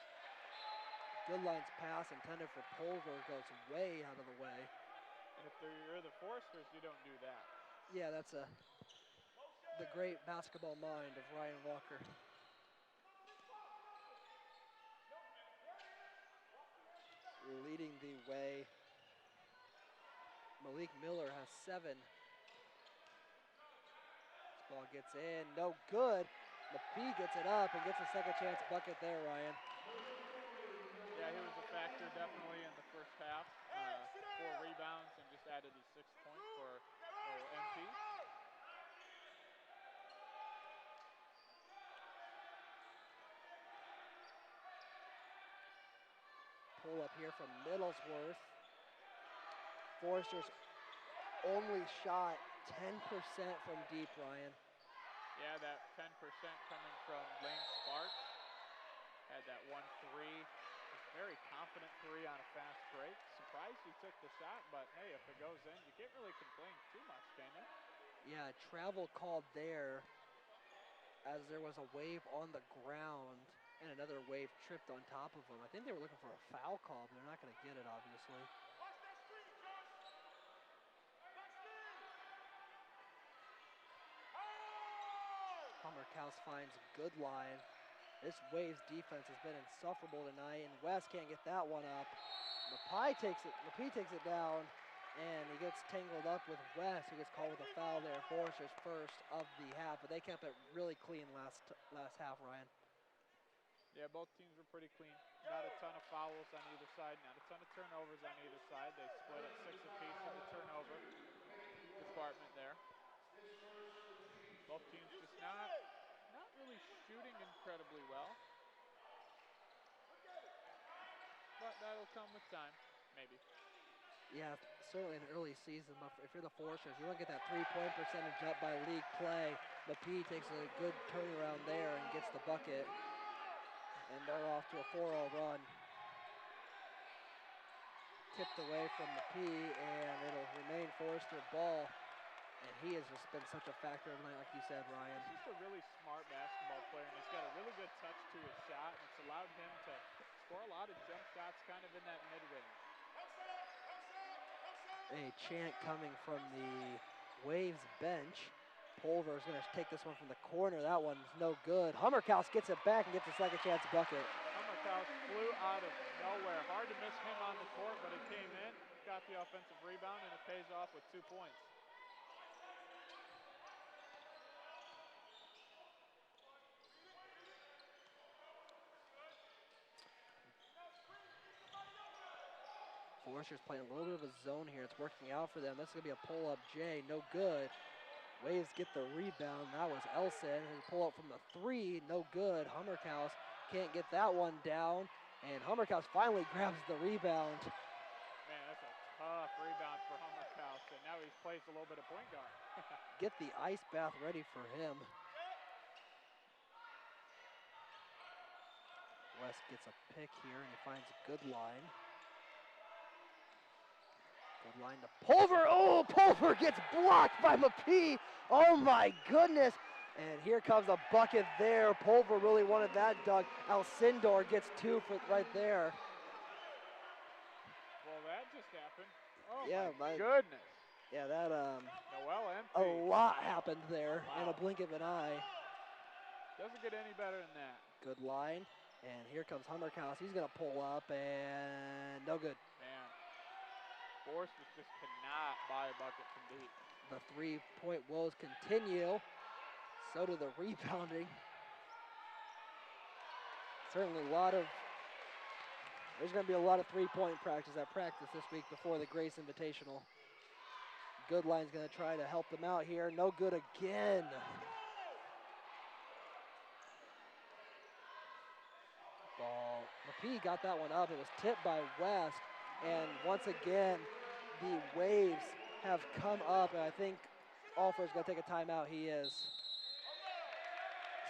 Goodline's pass intended for Pulver goes way out of the way. And if you're the Foresters, you don't do that. Yeah, that's the great basketball mind of Ryan Walker. Leading the way, Malik Miller has 7. This ball gets in, no good. McPhee gets it up and gets a second chance bucket there, Ryan. Yeah, he was a factor definitely in the first half. 4 rebounds and just added his 6th point for MP. Pull up here from Middlesworth. Foresters only shot 10% from deep, Ryan. Yeah, that 10% coming from Lane Sparks. Had that 1-3. Very confident 3 on a fast break. Surprised he took the shot, but hey, if it goes in, you can't really complain too much, can you? Yeah, travel called there as there was a wave on the ground and another wave tripped on top of him. I think they were looking for a foul call, but they're not going to get it, obviously. Hummerkaus finds Goodline. This Waves defense has been insufferable tonight, and West can't get that one up. Lapie takes it down, and he gets tangled up with West, who gets called with a foul there. Forrester's first of the half, but they kept it really clean last half, Ryan. Yeah, both teams were pretty clean. Not a ton of fouls on either side, not a ton of turnovers on either side. They split at 6 apiece in the turnover department there. Both teams just not really shooting incredibly well. But that'll come with time, maybe. Yeah, certainly in the early season, but if you're the Foresters, you want to get that three-point percentage up by league play. Lapie takes a good turnaround there and gets the bucket. And they're off to a 4-0 run. Tipped away from Lapie, and it'll remain Forester ball. And he has just been such a factor tonight, like you said, Ryan. He's just a really smart basketball player, and he's got a really good touch to his shot, and it's allowed him to score a lot of jump shots kind of in that mid-range. A chant coming from the Waves bench. Pulver is going to take this one from the corner. That one's no good. Hummerkaus gets it back and gets a second chance bucket. Hummerkaus flew out of nowhere. Hard to miss him on the court, but it came in, got the offensive rebound, and it pays off with 2 points. Forester's playing a little bit of a zone here. It's working out for them. That's going to be a pull-up J. No good. Waves get the rebound. That was Elson. His pull-up from the three. No good. Hummerkaus can't get that one down. And Hummerkaus finally grabs the rebound. Man, that's a tough rebound for Hummerkaus. And now he plays a little bit of point guard. Get the ice bath ready for him. West gets a pick here, and he finds a good line. Good line to Pulver. Oh, Pulver gets blocked by Lapie. Oh, my goodness. And here comes a bucket there. Pulver really wanted that dunk. Alcindor gets two for right there. Well, that just happened. Oh, yeah, my goodness. Yeah, that Noel empty. A lot happened there in Wow. a blink of an eye. Doesn't get any better than that. Good line. And here comes Hummerkaus. He's going to pull up, and no good. Man, Foresters just cannot buy a bucket from deep. The three-point woes continue. So do the rebounding. Certainly there's going to be a lot of three-point practice this week before the Grace Invitational. Goodline's going to try to help them out here. No good again. Ball. Lapie got that one up. It was tipped by West. And once again, the Waves have come up, and I think Alford's going to take a timeout. He is.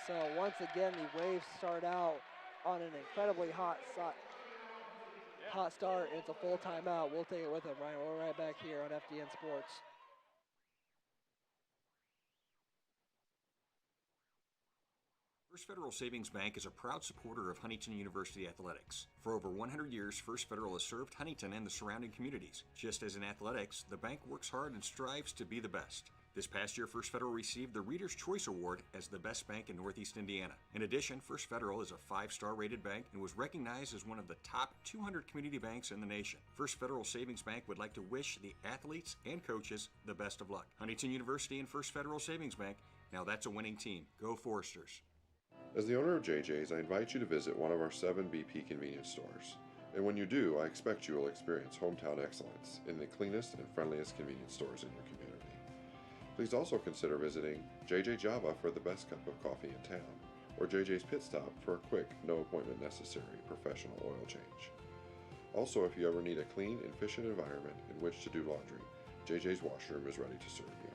So once again, the Waves start out on an incredibly hot start. It's a full timeout. We'll take it with them, Ryan. We're right back here on FDN Sports. First Federal Savings Bank is a proud supporter of Huntington University athletics. For over 100 years, First Federal has served Huntington and the surrounding communities. Just as in athletics, the bank works hard and strives to be the best. This past year, First Federal received the Reader's Choice Award as the best bank in Northeast Indiana. In addition, First Federal is a 5-star rated bank and was recognized as one of the top 200 community banks in the nation. First Federal Savings Bank would like to wish the athletes and coaches the best of luck. Huntington University and First Federal Savings Bank, now that's a winning team. Go Foresters. As the owner of JJ's, I invite you to visit one of our 7 BP convenience stores. And when you do, I expect you will experience hometown excellence in the cleanest and friendliest convenience stores in your community. Please also consider visiting JJ Java for the best cup of coffee in town, or JJ's Pit Stop for a quick, no appointment necessary professional oil change. Also, if you ever need a clean and efficient environment in which to do laundry, JJ's washroom is ready to serve you.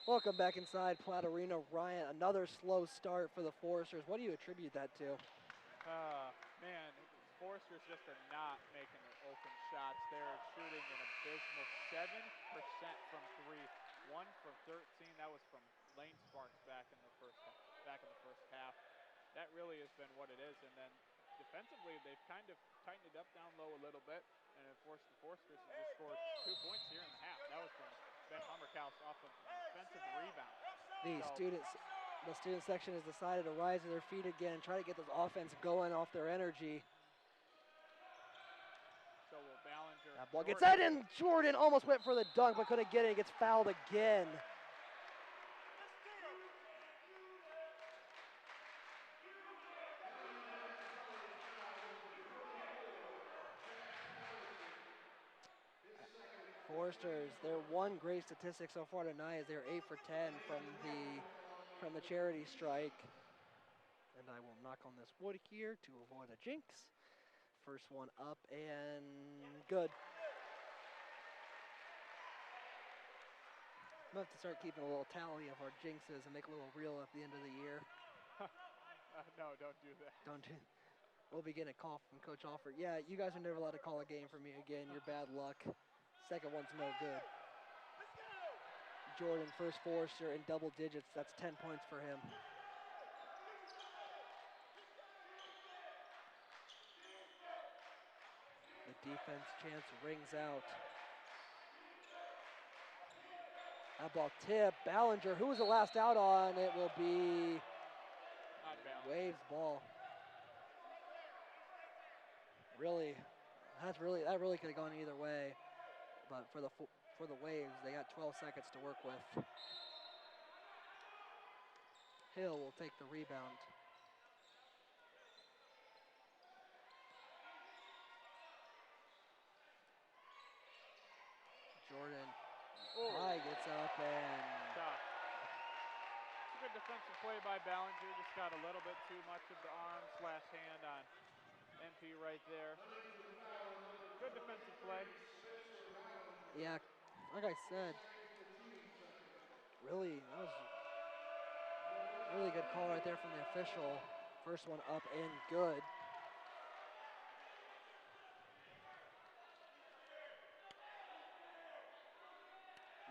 Welcome back inside Platt Arena. Ryan, another slow start for the Foresters. What do you attribute that to? Man, Foresters just are not making their open shots. They're shooting an abysmal 7% from three, 1 from 13. That was from Lane Sparks back in the first half. That really has been what it is. And then defensively, they've kind of tightened it up down low a little bit and have forced the Foresters to just score 2 points here in the half. That was from Ben Hummerkaus off of an offensive rebound. The student section has decided to rise to their feet again and try to get this offense going off their energy. So will Ballinger. That ball gets that in. Jordan almost went for the dunk, but couldn't get it. He gets fouled again. Foresters, their one great statistic so far tonight is they're 8 for 10 from the charity strike. And I will knock on this wood here to avoid a jinx. First one up and good. We'll have to start keeping a little tally of our jinxes and make a little reel at the end of the year. No, don't do that. Don't do. We'll be getting a call from Coach Alford. Yeah, you guys are never allowed to call a game for me again. You're bad luck. Second one's no good. Jordan, first Forester in double digits. That's 10 points for him. The defense chance rings out. That ball tip. Ballinger, who was the last out on? It will be Waves ball. That really could have gone either way. But for the Waves, they got 12 seconds to work with. Hill will take the rebound. Jordan gets up and good defensive play by Ballinger. Just got a little bit too much of the arm / hand on MP right there. Good defensive play. Yeah, like I said, that was really good call right there from the official. First one up and good.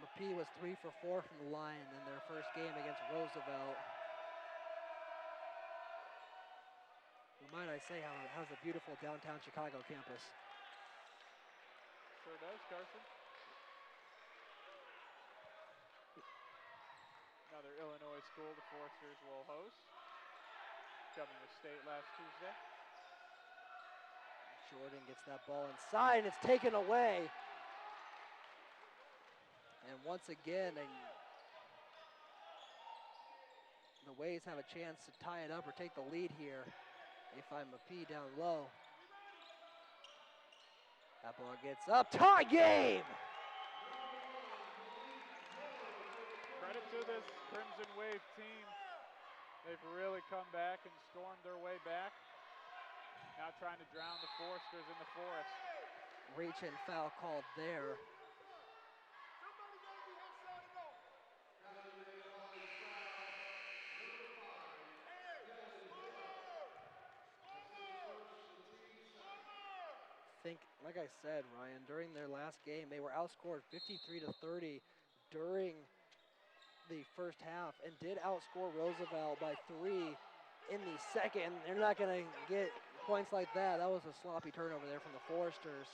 Mapee was 3 for 4 from the line in their first game against Roosevelt. Well, might I say, how's the beautiful downtown Chicago campus? Sure does, Carson. Another Illinois school the Foresters will host. Coming to State last Tuesday. Jordan gets that ball inside, and it's taken away. And once again, the Waves have a chance to tie it up or take the lead here. They find Mapee down low. That ball gets up. Tie game! Credit to this Crimson Wave team. They've really come back and stormed their way back. Now trying to drown the Foresters in the forest. Reach and foul called there. Like I said, Ryan, during their last game, they were outscored 53-30 during the first half and did outscore Roosevelt by 3 in the second. They're not going to get points like that. That was a sloppy turnover there from the Foresters.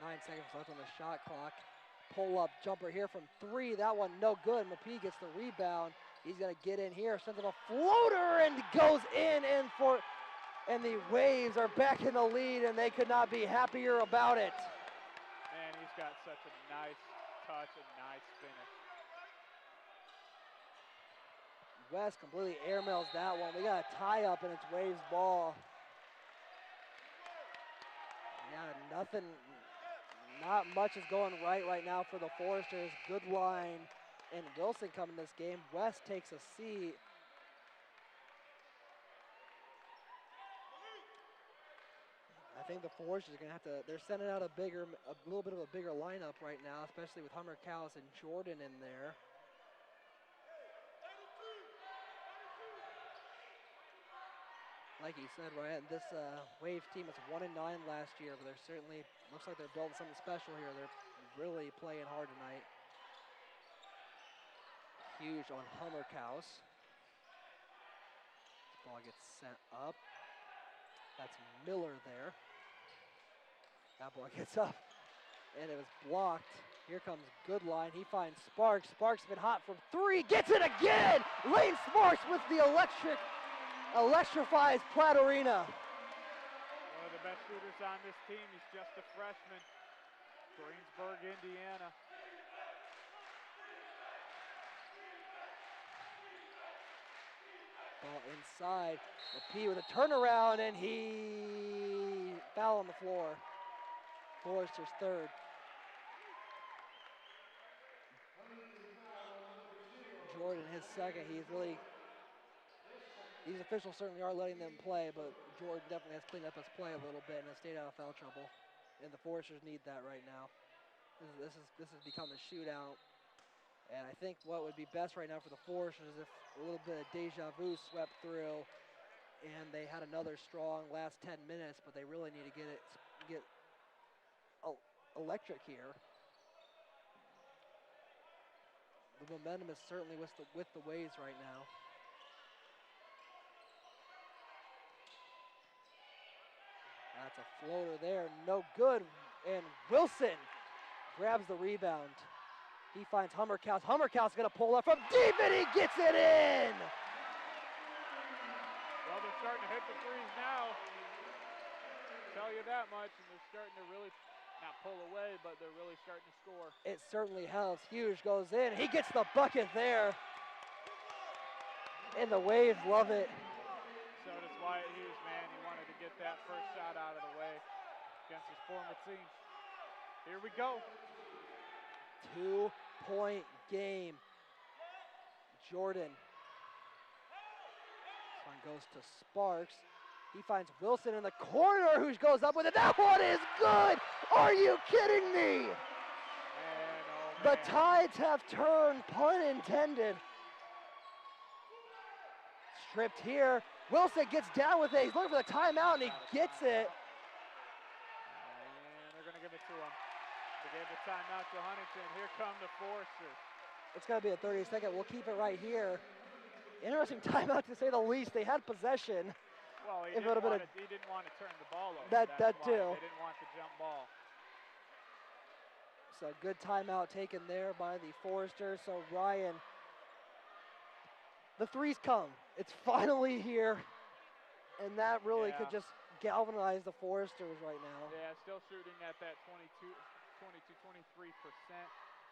Nine seconds left on the shot clock. Pull-up jumper here from 3. That one no good. Mapee gets the rebound. He's going to get in here, sends him a floater, and goes in. And the Waves are back in the lead, and they could not be happier about it. Man, he's got such a nice touch and nice finish. West completely airmails that one. We got a tie-up, and it's Waves ball. Yeah, not much is going right now for the Foresters. Good line, and Wilson coming this game. West takes a seat. I think the Foresters are going to have to, they're sending out a little bit of a bigger lineup right now, especially with Hummerkaus and Jordan in there. Like he said, Ryan, this Waves team was 1-9 last year, but they're certainly, looks like they're building something special here. They're really playing hard tonight. Huge on Hummerkaus. Ball gets sent up. That's Miller there. That ball gets up, and it was blocked. Here comes Goodline. He finds Sparks. Sparks been hot from 3. Gets it again! Lane Sparks with the electrifies Platt Arena. One of the best shooters on this team. He's just a freshman. Greensburg, Indiana. Ball inside. Lapie with a turnaround, and he foul on the floor. Forrester's third. Jordan, his second. These officials certainly are letting them play, but Jordan definitely has cleaned up his play a little bit and has stayed out of foul trouble. And the Foresters need that right now. This has become a shootout. And I think what would be best right now for the Foresters is if a little bit of deja vu swept through and they had another strong last 10 minutes, but they really need to get electric here. The momentum is certainly with the Waves right now. That's a floater there, no good. And Wilson grabs the rebound. He finds Hummerkaus. Hummerkaus gonna pull up from deep, and he gets it in! Well, they're starting to hit the threes now. Tell you that much, and they're starting to really, not pull away, but they're really starting to score. It certainly helps. Hughes goes in. He gets the bucket there. And the Waves love it. So does Wyatt Hughes, man. He wanted to get that first shot out of the way against his former team. Here we go. 2-point game. Jordan. This one goes to Sparks. He finds Wilson in the corner, who goes up with it. That one is good! Are you kidding me? Man, oh The man. tides have turned, pun intended. Stripped here. Wilson gets down with it. He's looking for the timeout, and he gets it. And they're going to give it to him. They gave the timeout to Huntington. Here come the Foresters. It's going to be a 30-second. We'll keep it right here. Interesting timeout, to say the least. They had possession. Well, he If it didn't, would've want to, he didn't want to turn the ball over. That That's why. too. They didn't want the jump ball. So good timeout taken there by the Foresters. So Ryan, the threes come. It's finally here. And that really could just galvanize the Foresters right now. Yeah, still shooting at that 23%.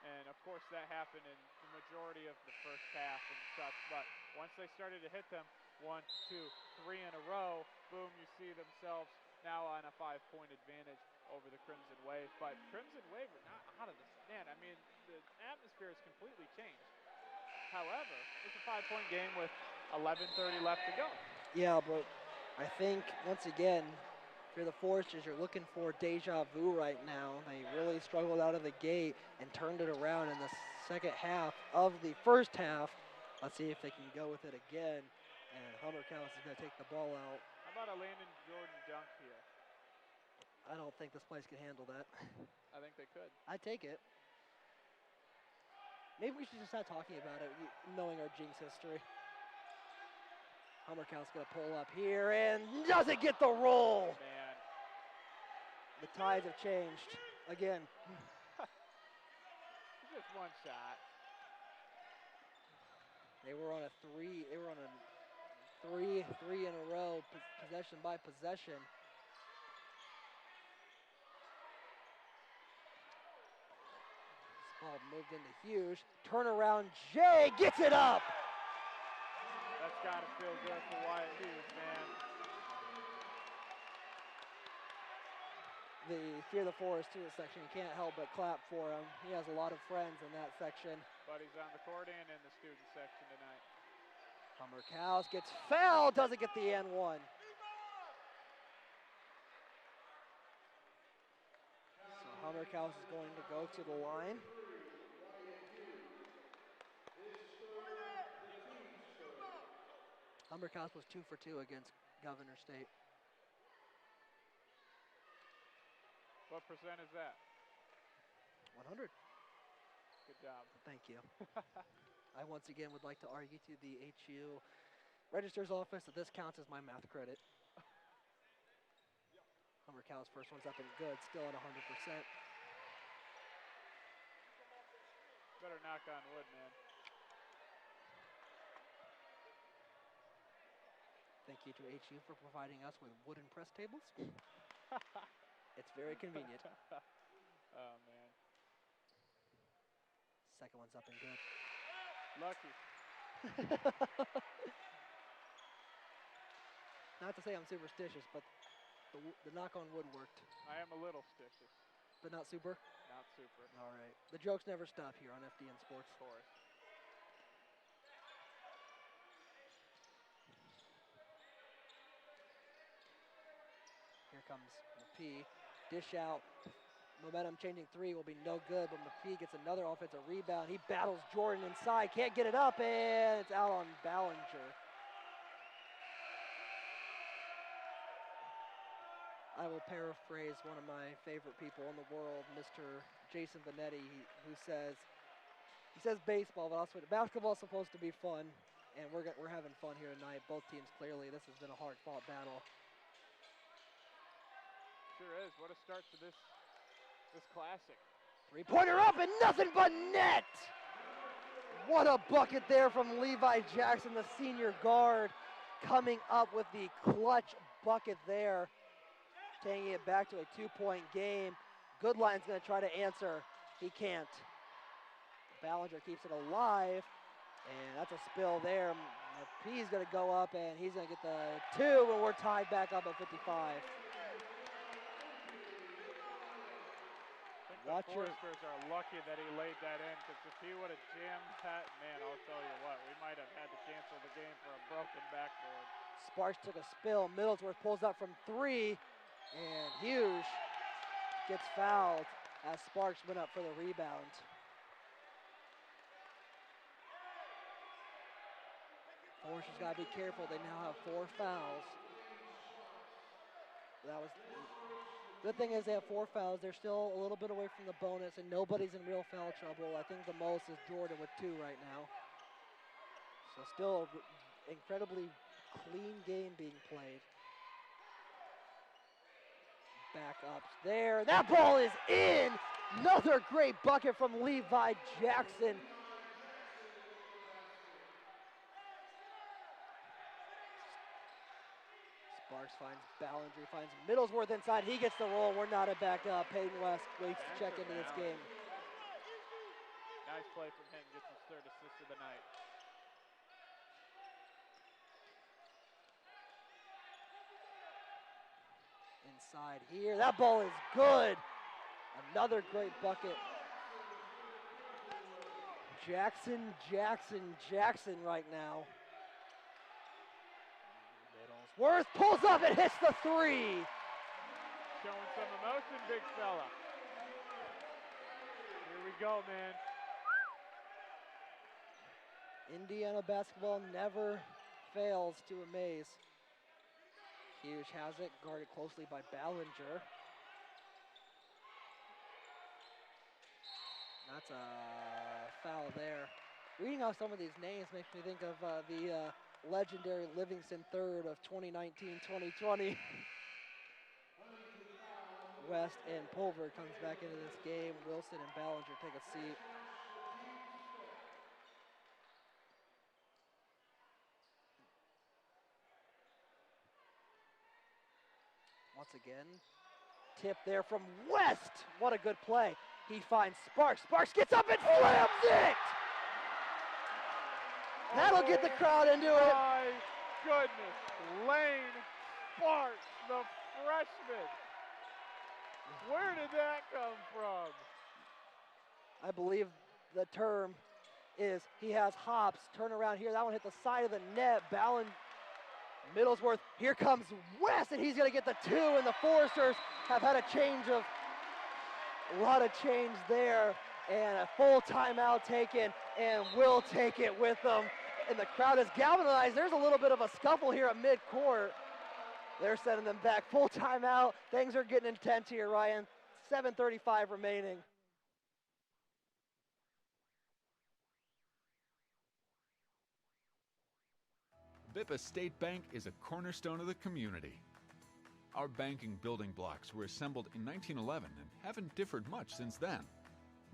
And of course that happened in the majority of the first half and such. But once they started to hit them, 1, 2, 3 in a row, boom, you see themselves now on a 5-point advantage over the Crimson Wave. But Crimson Wave are not out of the stand. I mean, the atmosphere has completely changed. However, it's a 5-point game with 11:30 left to go. Yeah, but I think, once again, if you're the Foresters, you're looking for deja vu right now. They really struggled out of the gate and turned it around in the second half of the first half. Let's see if they can go with it again. And Hummerkaus is going to take the ball out. How about a Landon Jordan dunk here? I don't think this place can handle that. I think they could. I'd take it. Maybe we should just start talking about it, knowing our Jinx history. Hummerkaus going to pull up here and doesn't get the roll. Man. The tides have changed again. Just one shot. They were on a three in a row, possession by possession. This ball moved into Hughes. Turnaround, Jay gets it up. That's got to feel good for Wyatt Hughes, man. The Fear the Forest student section, you can't help but clap for him. He has a lot of friends in that section. But he's on the court and in the student section tonight. Hummerkaus gets fouled, doesn't get the N1. So Hummerkaus is going to go to the line. Hummerkaus was 2 for 2 against Governor State. What percent is that? 100. Good job. Thank you. I once again would like to argue to the HU Register's office that this counts as my math credit. Humber Cal's first one's up and good, still at 100%. Better knock on wood, man. Thank you to HU for providing us with wooden press tables. It's very convenient. Oh, man. Second one's up and good. Lucky. Not to say I'm superstitious, but the knock on wood worked. I am a little stitious. But not super? Not super. All right. The jokes never stop here on FDN Sports. Of course. Here comes McPhee. Dish out. Momentum changing three will be no good, but McPhee gets another offensive rebound. He battles Jordan inside, can't get it up, and it's out on Ballinger. I will paraphrase one of my favorite people in the world, Mr. Jason Benetti, who says, he says baseball, but also basketball is supposed to be fun, and we're having fun here tonight. Both teams, clearly, this has been a hard-fought battle. Sure is. What a start to this classic. Three-pointer up and nothing but net! What a bucket there from Levi Jackson, the senior guard, coming up with the clutch bucket there, taking it back to a 2-point game. Goodline's going to try to answer. He can't. Ballinger keeps it alive, and that's a spill there. McPhee's going to go up, and he's going to get the 2, and we're tied back up at 55. The Foresters are lucky that he laid that in, because if he would have jammed that, man, I'll tell you what, we might have had to cancel the game for a broken backboard. Sparks took a spill. Middlesworth pulls up from 3, and Hughes gets fouled as Sparks went up for the rebound. Foresters got to be careful. They now have 4 fouls. That was good thing is they have 4 fouls. They're still a little bit away from the bonus, and nobody's in real foul trouble. I think the most is Jordan with 2 right now. So still an incredibly clean game being played. Back up there. That ball is in. Another great bucket from Levi Jackson. Sparks finds Ballinger, finds Middlesworth inside. He gets the roll. We're not at back up. Peyton West waits to check into this game. Nice play from him. Gets his 3rd assist of the night. Inside here. That ball is good. Another great bucket. Jackson right now. Middlesworth pulls up and hits the 3. Showing some emotion, big fella. Here we go, man. Indiana basketball never fails to amaze. Hughes has it, guarded closely by Ballinger. That's a foul there. Reading off some of these names makes me think of the legendary Livingston third of 2019-2020. West and Pulver comes back into this game. Wilson and Ballinger take a seat. Once again, tip there from West. What a good play. He finds Sparks. Sparks gets up and slams it! That'll get the crowd into it. My goodness. Lane Sparks, the freshman. Where did that come from? I believe the term is he has hops. Turn around here. That one hit the side of the net. Middlesworth. Here comes West, and he's going to get the 2, and the Foresters have had a lot of change there, and a full timeout taken, and will take it with them. And the crowd is galvanized. There's a little bit of a scuffle here at midcourt. They're sending them back. Full timeout. Things are getting intense here, Ryan. 7:35 remaining. Bippa State Bank is a cornerstone of the community. Our banking building blocks were assembled in 1911 and haven't differed much since then.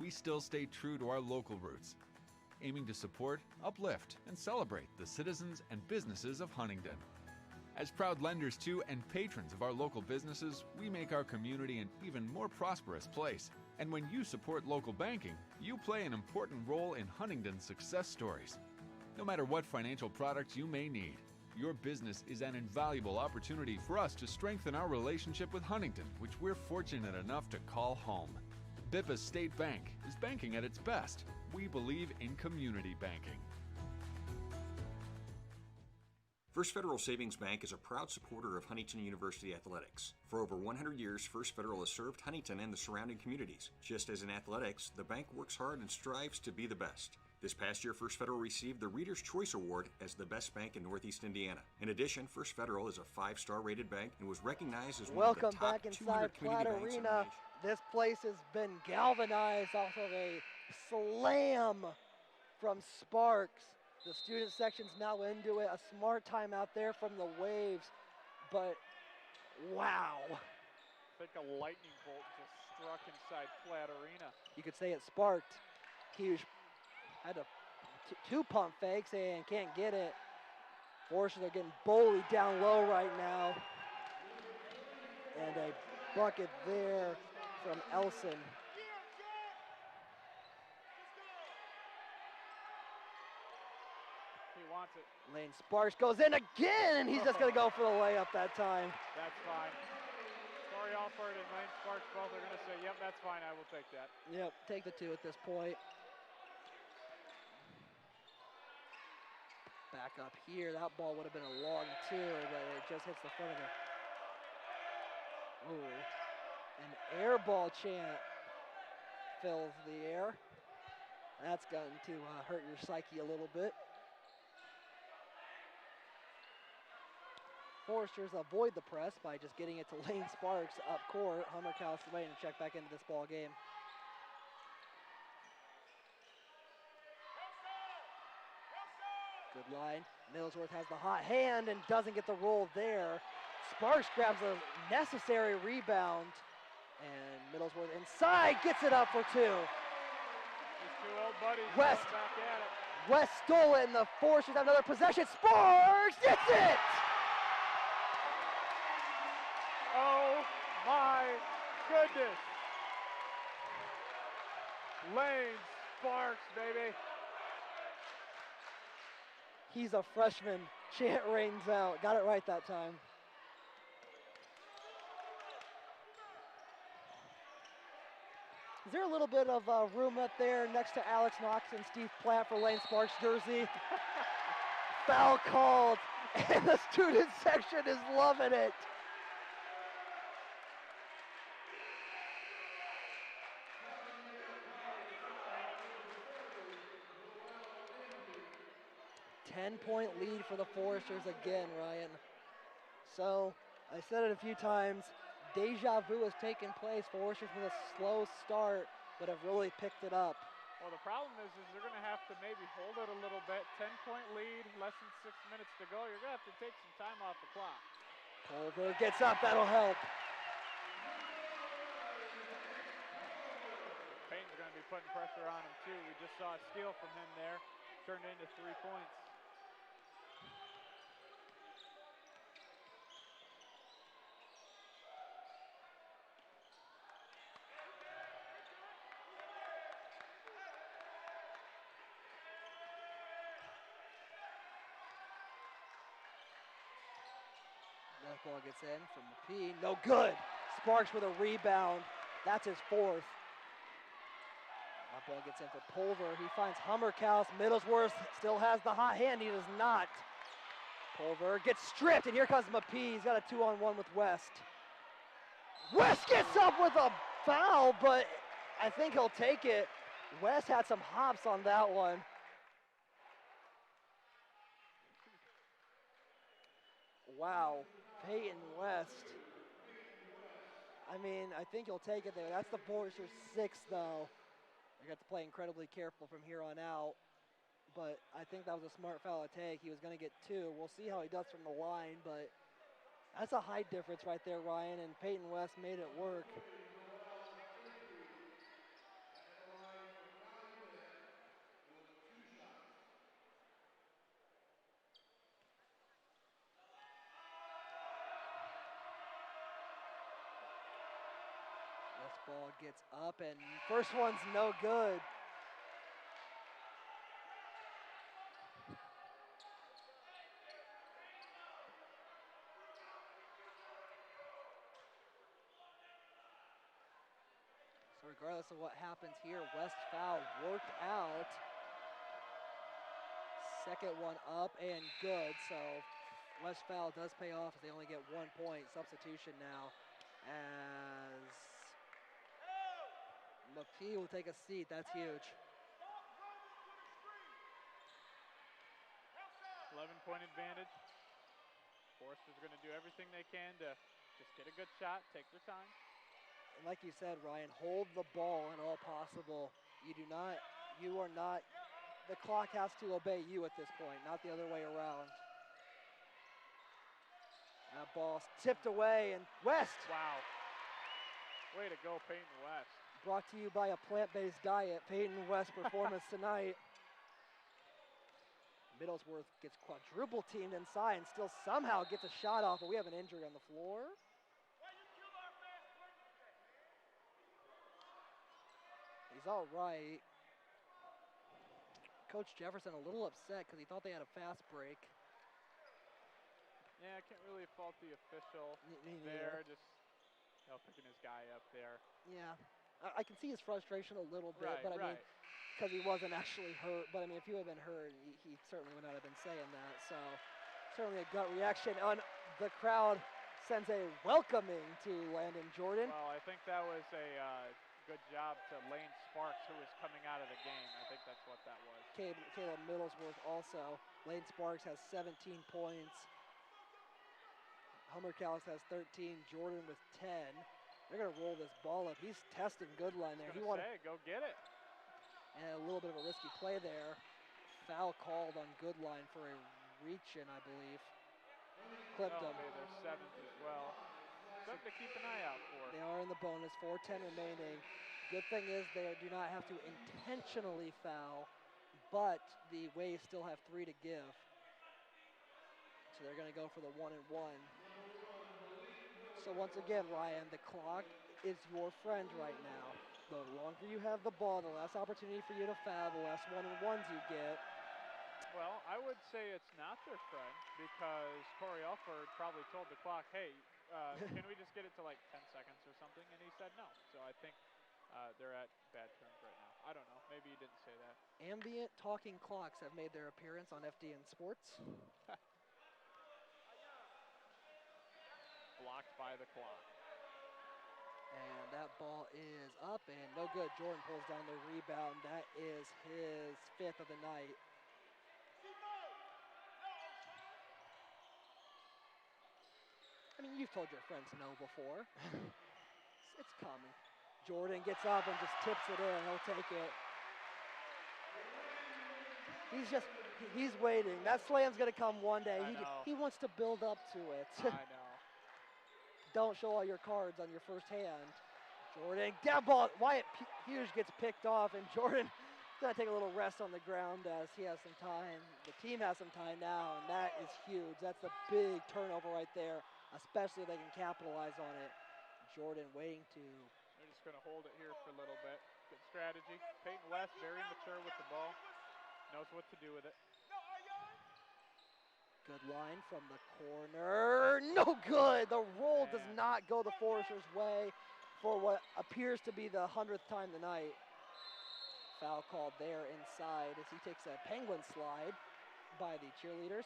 We still stay true to our local roots, aiming to support, uplift, and celebrate the citizens and businesses of Huntington. As proud lenders to and patrons of our local businesses, we make our community an even more prosperous place. And when you support local banking, you play an important role in Huntington's success stories. No matter what financial products you may need, your business is an invaluable opportunity for us to strengthen our relationship with Huntington, which we're fortunate enough to call home. Bippa State Bank is banking at its best. We believe in community banking. First Federal Savings Bank is a proud supporter of Huntington University athletics. For over 100 years, First Federal has served Huntington and the surrounding communities. Just as in athletics, the bank works hard and strives to be the best. This past year, First Federal received the Reader's Choice Award as the best bank in Northeast Indiana. In addition, First Federal is a 5-star rated bank and was recognized as one of the Welcome top back 200 inside community Platt banks in the Arena. nation. This place has been galvanized off of a slam from Sparks. The student section's now into it. A smart time out there from the Waves, but wow. I think a lightning bolt just struck inside Platt Arena. You could say it sparked. Hughes had two pump fakes and can't get it. Forces are getting bullied down low right now. And a bucket there from Elson. He wants it. Lane Sparks goes in again, and he's just going to go for the layup that time. That's fine. Corey Alford and Lane Sparks both are going to say, yep, that's fine, I will take that. Yep, take the two at this point. Back up here, that ball would have been a long two, but it just hits the front of the... Ooh, an air ball chant fills the air. That's gotten to hurt your psyche a little bit. Foresters avoid the press by just getting it to Lane Sparks up court. Hummerkaus waiting to check back into this ball game. Good line. Middlesworth has the hot hand and doesn't get the roll there. Sparks grabs a necessary rebound. And Middlesworth inside gets it up for two. These two old buddies West. going back at it. West stole it and the Foresters have another possession. Sparks gets it! Oh my goodness. Lane Sparks, baby. He's a freshman. Chant rings out. Got it right that time. Is there a little bit of room up there next to Alex Knox and Steve Platt for Lane Sparks' jersey? Foul called, and the student section is loving it. Ten-point lead for the Foresters again, Ryan. So, I said it a few times, deja vu has taken place. Foresters with a slow start, but have really picked it up. Well, the problem is they're going to have to maybe hold it a little bit. 10-point lead, less than 6 minutes to go. You're going to have to take some time off the clock. Culver gets up, that'll help. Payton's going to be putting pressure on him, too. We just saw a steal from him there. Turned into 3 points. That ball gets in from McPhee. No good. Sparks with a rebound. That's his fourth. That ball gets in for Pulver. He finds Hummerkaus. Middlesworth still has the hot hand. He does not. Pulver gets stripped, and here comes McPhee. He's got a 2-on-1 with West. West gets up with a foul, but I think he'll take it. West had some hops on that one. Wow, Peyton West. I mean, I think he'll take it there. That's the Foresters' sixth, though. They got to play incredibly careful from here on out. but I think that was a smart foul to take. He was going to get 2. We'll see how he does from the line, but that's a height difference right there, Ryan, and Peyton West made it work. This ball gets up, and first one's no good. So regardless of what happens here, West foul worked out. Second one up and good, so West foul does pay off as they only get 1 point. Substitution now as McPhee will take a seat. That's huge. 11-point advantage. Forster's going to do everything they can to just get a good shot, take their time. And like you said, Ryan, hold the ball in all possible. You are not, the clock has to obey you at this point, not the other way around. That ball's tipped away, and West. Wow. Way to go, Peyton West. Brought to you by a plant-based diet, Peyton West performance tonight. Middlesworth gets quadruple teamed inside and still somehow gets a shot off, but we have an injury on the floor. He's all right. Coach Jefferson a little upset because he thought they had a fast break. Yeah, I can't really fault the official Me there, neither. just picking his guy up there. Yeah, I can see his frustration a little bit, Right, but I mean, right. because he wasn't actually hurt. But I mean, if you had been hurt, he certainly would not have been saying that. So certainly a gut reaction. And the crowd sends a welcoming to Landon Jordan. Well, I think that was a good job to Lane Sparks, who was coming out of the game. I think that's what that was. Caleb Middlesworth also. Lane Sparks has 17 points. Hummerkaus has 13. Jordan with 10. They're going to roll this ball up. He's testing Goodline there. He wanted to go get it. And a little bit of a risky play there. Foul called on Goodline for a reach-in, I believe. Clipped him. Their 7th as well. Something to keep an eye out for. They are in the bonus, 4:10 remaining. Good thing is they do not have to intentionally foul, but the Waves still have 3 to give. So they're going to go for the 1-and-1. So once again, Ryan, the clock is your friend right now. The longer you have the ball, the less opportunity for you to foul, the less 1-and-1s you get. Well, I would say it's not their friend because Corey Elford probably told the clock, hey, can we just get it to like 10 seconds or something? And he said no. So I think they're at bad terms right now. I don't know. Maybe he didn't say that. Ambient talking clocks have made their appearance on FDN Sports. Blocked by the clock. And that ball is up and no good. Jordan pulls down the rebound. That is his 5th of the night. I mean, you've told your friends no before. It's common. Jordan gets up and just tips it in. He'll take it. He's waiting. That slam's going to come one day. He wants to build up to it. I know. Don't show all your cards on your first hand. Jordan, that ball, Wyatt Hughes gets picked off, and Jordan's going to take a little rest on the ground as he has some time. The team has some time now, and that is huge. That's a big turnover right there, especially if they can capitalize on it. Jordan waiting to... They're just going to hold it here for a little bit. Good strategy. Peyton West, very mature with the ball. Knows what to do with it. Good line from the corner. No good. The roll does not go the Foresters' way for what appears to be the 100th time tonight. Foul called there inside as he takes a penguin slide by the cheerleaders.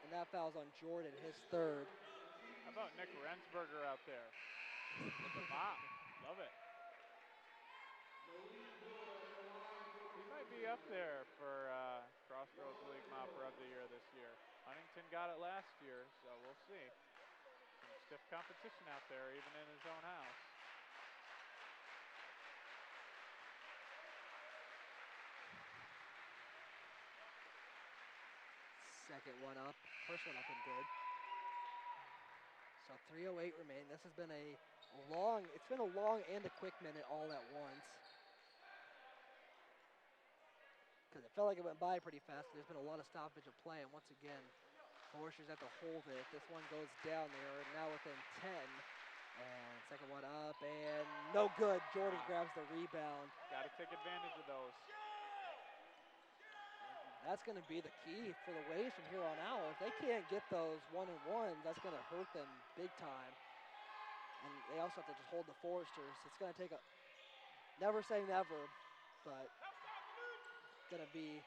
And that foul's on Jordan, his 3rd. How about Nick Rensberger out there? With the mop. Love it. He might be up there for Crossroads League Mopper of the Year this year. Huntington got it last year, so we'll see. Some stiff competition out there, even in his own house. Second one up, first one up and good. So 3:08 remain. This has been it's been a long and a quick minute all at once. Because it felt like it went by pretty fast. There's been a lot of stoppage of play, and once again, Foresters have to hold it. If this one goes down, they are now within 10. And second one up, and no good. Jordan grabs the rebound. Got to take advantage of those. That's going to be the key for the Waves from here on out. If they can't get those 1-and-1s, that's going to hurt them big time. And they also have to just hold the Foresters. It's going to take never say never, but it's going to be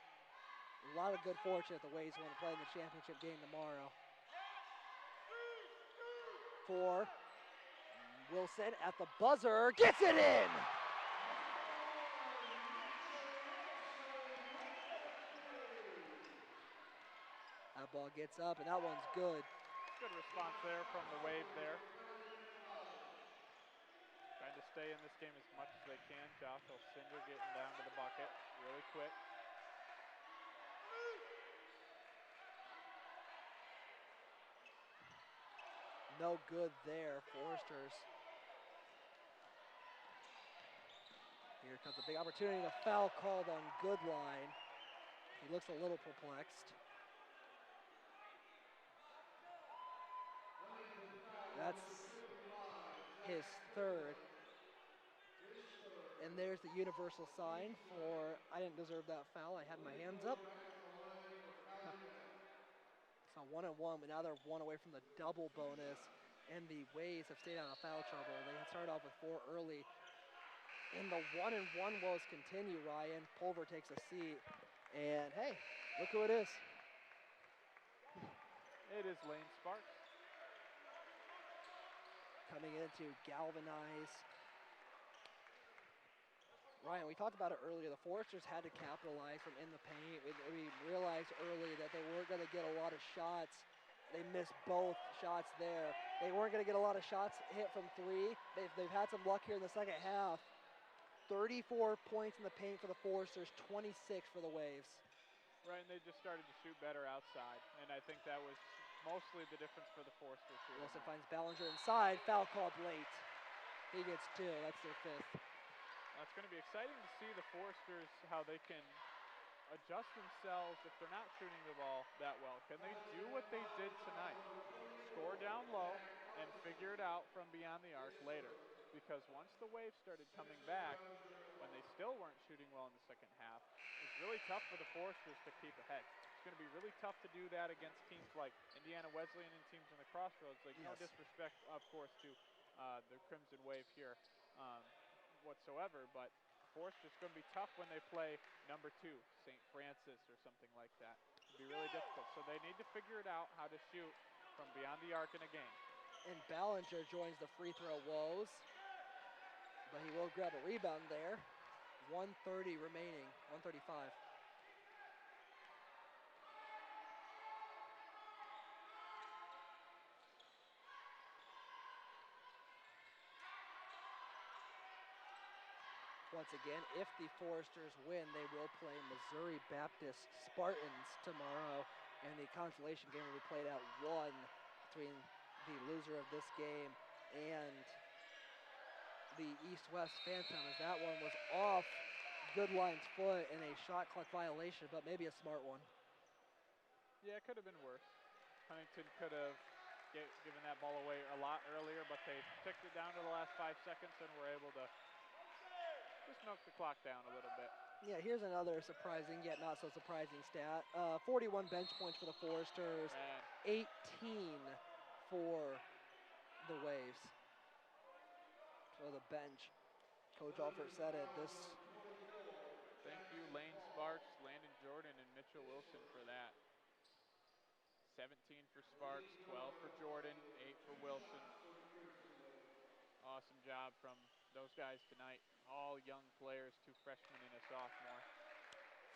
a lot of good fortune if the Waves want to play in the championship game tomorrow. 4. Wilson at the buzzer, gets it in! That ball gets up, and that one's good. Good response there from the Wave there. Trying to stay in this game as much as they can. Josh Olsinger getting down to the bucket really quick. No good there, Foresters. Here comes a big opportunity, a foul called on Goodline. He looks a little perplexed. That's his third. And there's the universal sign for, I didn't deserve that foul, I had my hands up. So 1-and-1, but now they're one away from the double bonus, and the Waves have stayed out of foul trouble. They had started off with 4 early, and the 1-and-1 woes continue, Ryan. Pulver takes a seat, and hey, look who it is. It is Lane Sparks. Coming in to galvanize. Ryan, we talked about it earlier. The Foresters had to capitalize from in the paint. We realized early that they weren't going to get a lot of shots. They missed both shots there. They weren't going to get a lot of shots hit from 3. They've had some luck here in the second half. 34 points in the paint for the Foresters, 26 for the Waves. Right, and they just started to shoot better outside, and I think that was mostly the difference for the Foresters here. Wilson finds Ballinger inside, foul called late. He gets 2, that's their 5th. It's going to be exciting to see the Foresters, how they can adjust themselves if they're not shooting the ball that well. Can they do what they did tonight? Score down low and figure it out from beyond the arc later. Because once the Waves started coming back, when they still weren't shooting well in the second half, it's really tough for the Foresters to keep ahead. It's going to be really tough to do that against teams like Indiana Wesleyan and teams in the Crossroads. Like, no disrespect, of course, to the Crimson Wave here whatsoever, but Foresters going to be tough when they play number 2, St. Francis or something like that. It'll be really difficult. So they need to figure it out how to shoot from beyond the arc in a game. And Ballinger joins the free throw woes, but he will grab a rebound there. 1:30 remaining, 1:35. Once again, if the Foresters win, they will play Missouri Baptist Spartans tomorrow, and the consolation game will be played at 1 between the loser of this game and the East-West Phantom, as that one was off Goodline's foot in a shot clock violation, but maybe a smart one. Yeah, it could have been worse. Huntington could have given that ball away a lot earlier, but they ticked it down to the last 5 seconds and were able to just milk the clock down a little bit. Yeah, here's another surprising yet not so surprising stat. 41 bench points for the Foresters, 18 for the Waves. For the bench. Coach Alford said it. Thank you, Lane Sparks, Landon Jordan, and Mitchell Wilson for that. 17 for Sparks, 12 for Jordan, 8 for Wilson. Awesome job from those guys tonight. All young players, 2 freshmen and a sophomore.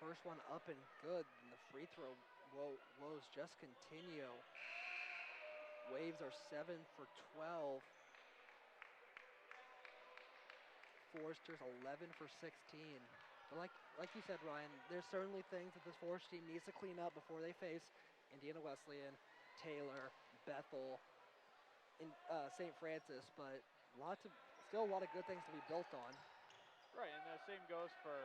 First one up and good, and the free throw woes just continue. Waves are 7 for 12. Foresters 11 for 16. But like you said, Ryan, there's certainly things that this Forest team needs to clean up before they face Indiana Wesleyan, Taylor, Bethel, and St. Francis, but still a lot of good things to be built on. Right, and the same goes for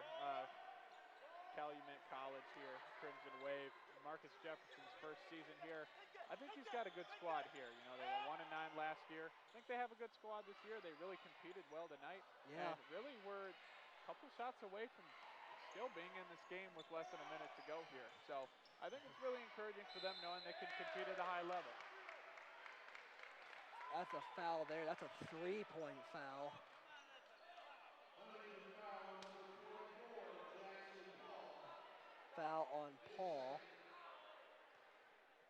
Calumet College here, Crimson Wave. Marcus Jefferson's first season here. I think he's got a good squad here. You know, they were 1-9 last year. I think they have a good squad this year. They really competed well tonight. Yeah. And really were a couple shots away from still being in this game with less than a minute to go here. So I think it's really encouraging for them knowing they can compete at a high level. That's a foul there. That's a 3-point foul. Foul on Paul.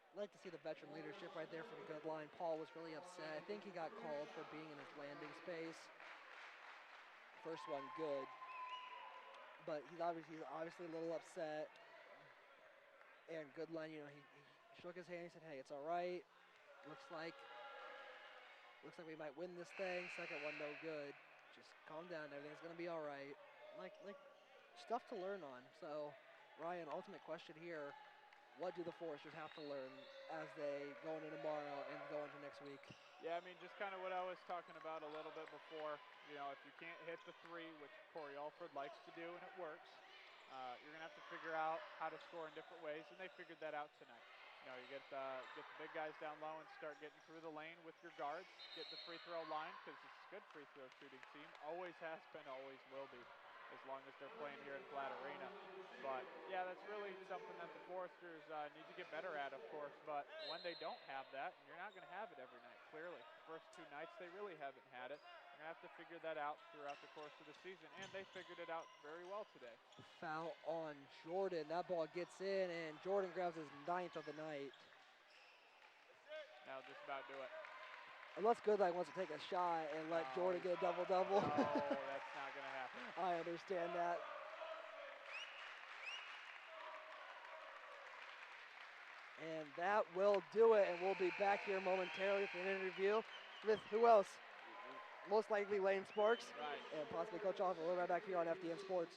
I'd like to see the veteran leadership right there for the good line. Paul was really upset. I think he got called for being in his landing space. First one good, but he's obviously a little upset. And good line, you know, he shook his hand. He said, "Hey, it's all right. Looks like we might win this thing." Second one, no good. Just calm down. Everything's gonna be all right. Like stuff to learn on. So, Ryan, ultimate question here: what do the Foresters have to learn as they go into tomorrow and go into next week? Yeah, I mean, just kind of what I was talking about a little bit before. You know, if you can't hit the three, which Corey Alford likes to do, and it works, you're going to have to figure out how to score in different ways, and they figured that out tonight. You know, you get the big guys down low and start getting through the lane with your guards, get the free throw line, because it's a good free throw shooting team. Always has been, always will be, as long as they're playing here at Flat Arena. But, yeah, that's really something that the Foresters need to get better at, of course. But when they don't have that, and you're not going to have it every night, clearly. The first two nights, they really haven't had it. You're going to have to figure that out throughout the course of the season, and they figured it out very well today. Foul on Jordan. That ball gets in, and Jordan grabs his 9th of the night. That'll just about do it. Unless Goodline wants to take a shot and let Jordan get a double-double. No, that's not going to happen. I understand that. And that will do it, and we'll be back here momentarily for an interview with who else? Most likely Lane Sparks, Right. and possibly Coach Alford. We'll be right back here on FDN Sports.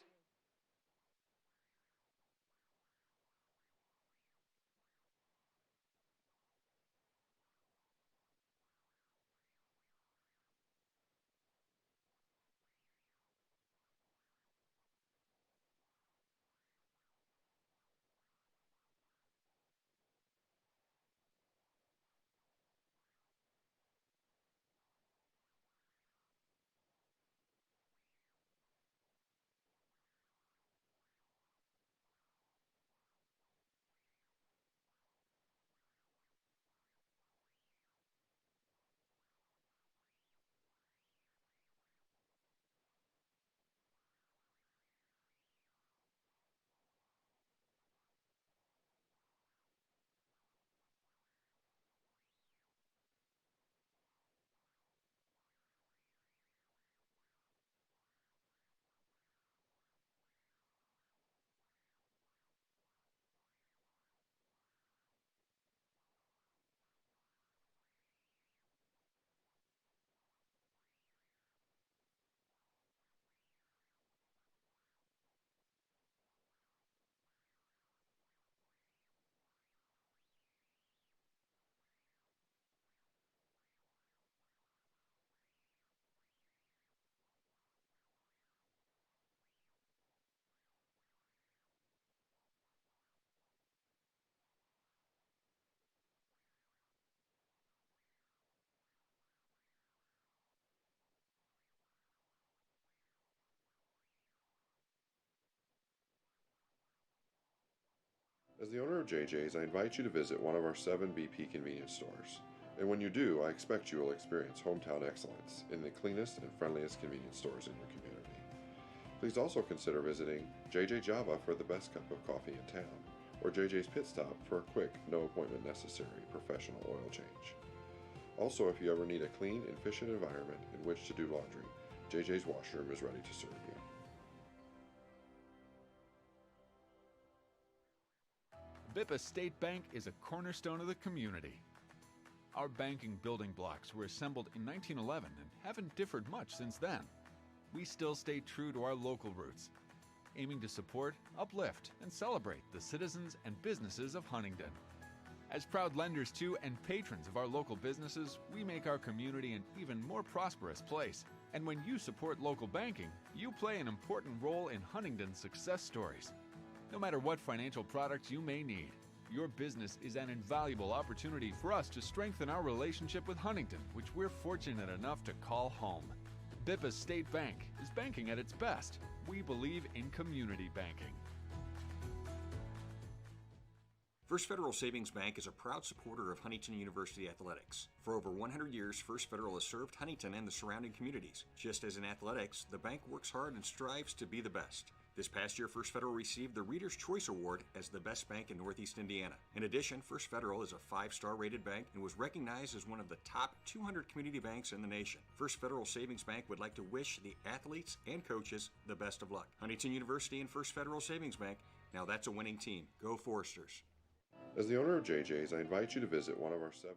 As the owner of JJ's, I invite you to visit one of our 7 BP convenience stores. And when you do, I expect you will experience hometown excellence in the cleanest and friendliest convenience stores in your community. Please also consider visiting JJ Java for the best cup of coffee in town, or JJ's Pit Stop for a quick, no appointment necessary professional oil change. Also, if you ever need a clean and efficient environment in which to do laundry, JJ's washroom is ready to serve you. Bippa State Bank is a cornerstone of the community. Our banking building blocks were assembled in 1911 and haven't differed much since then. We still stay true to our local roots, aiming to support, uplift, and celebrate the citizens and businesses of Huntington. As proud lenders to and patrons of our local businesses, we make our community an even more prosperous place. And when you support local banking, you play an important role in Huntington's success stories. No matter what financial products you may need, your business is an invaluable opportunity for us to strengthen our relationship with Huntington, which we're fortunate enough to call home. Bippa State Bank is banking at its best. We believe in community banking. First Federal Savings Bank is a proud supporter of Huntington University athletics. For over 100 years, First Federal has served Huntington and the surrounding communities. Just as in athletics, the bank works hard and strives to be the best. This past year, First Federal received the Reader's Choice Award as the best bank in Northeast Indiana. In addition, First Federal is a 5-star rated bank and was recognized as one of the top 200 community banks in the nation. First Federal Savings Bank would like to wish the athletes and coaches the best of luck. Huntington University and First Federal Savings Bank, now that's a winning team. Go Foresters. As the owner of JJ's, I invite you to visit one of our 7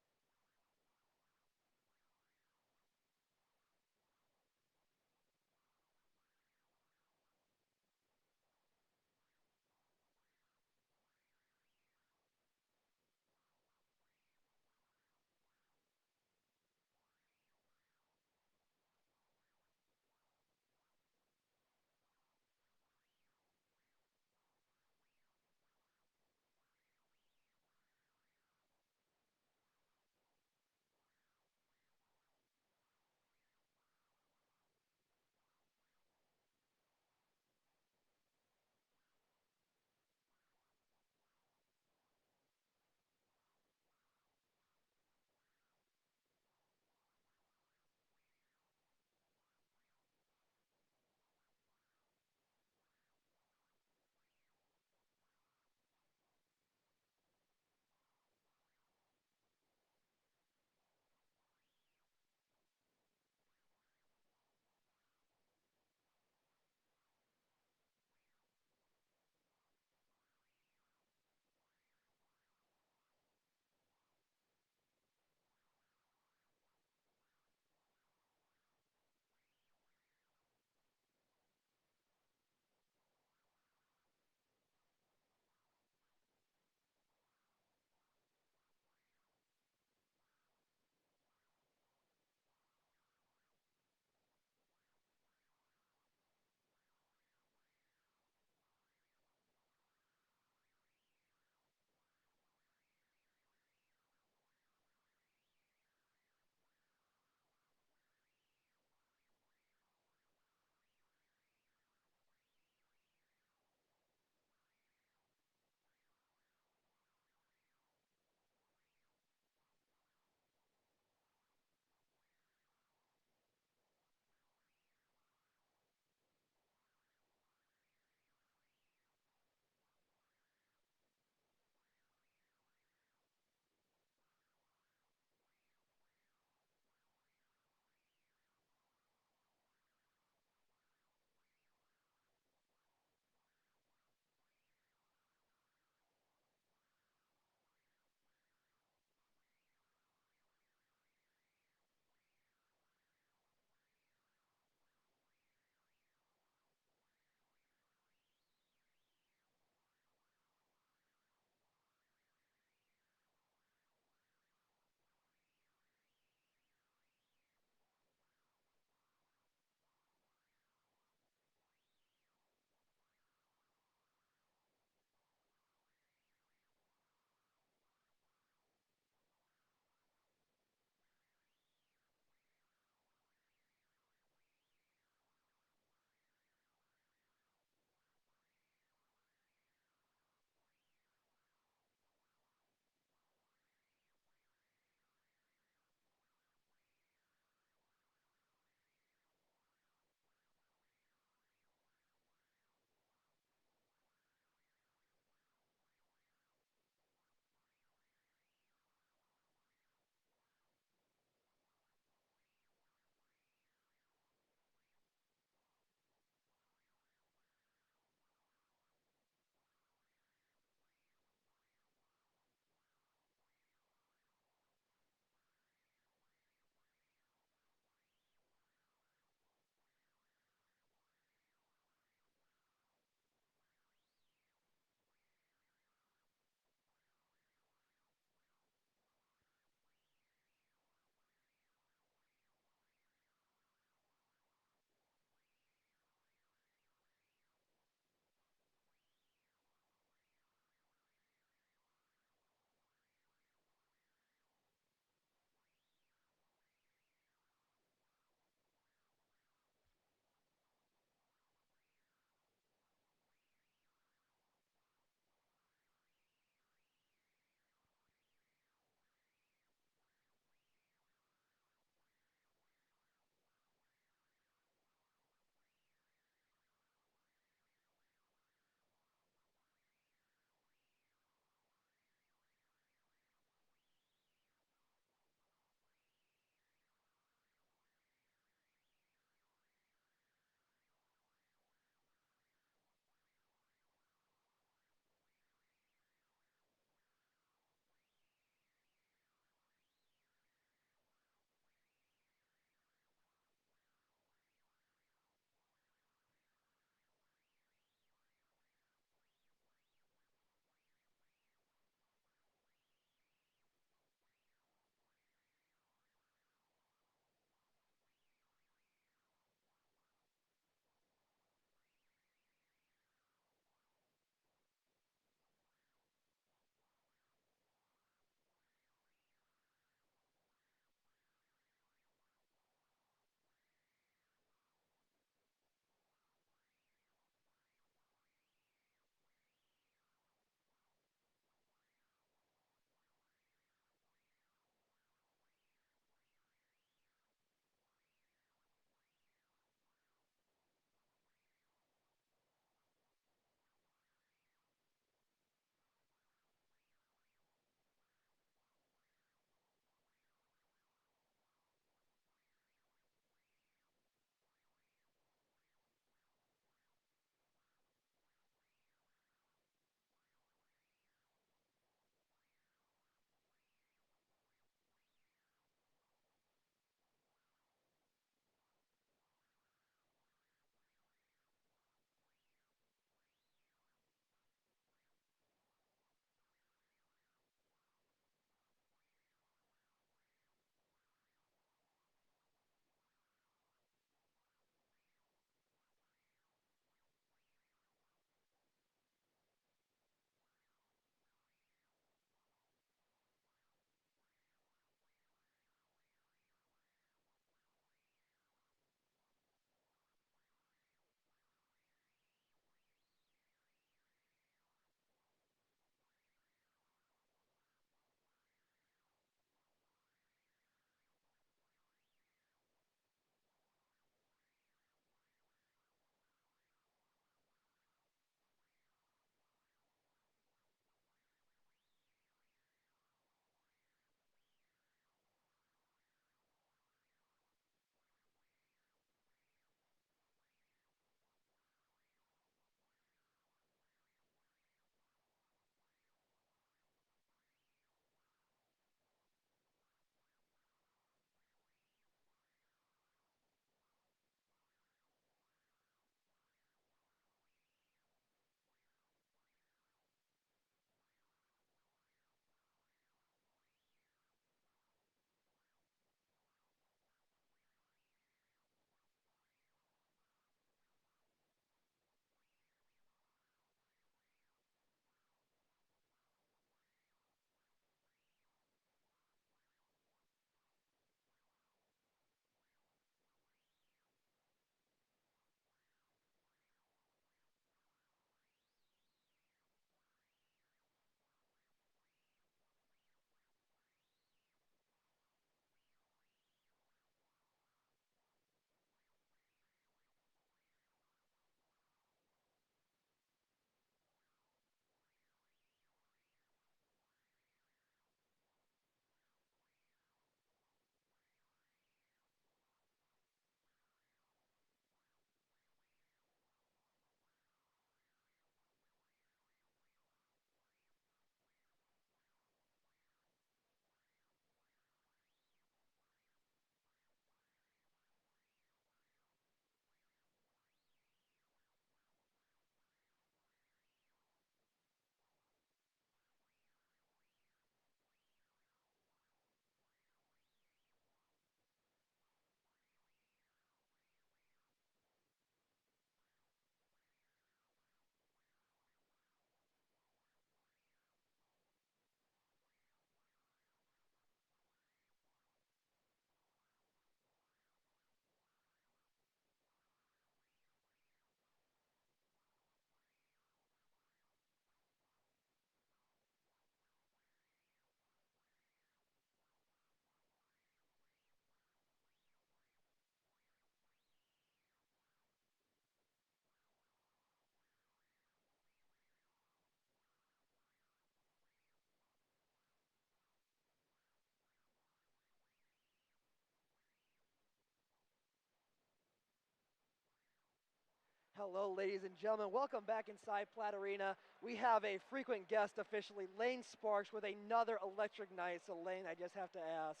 Hello, ladies and gentlemen. Welcome back inside Platt Arena. We have a frequent guest officially, Lane Sparks, with another electric night. So, Lane, I just have to ask,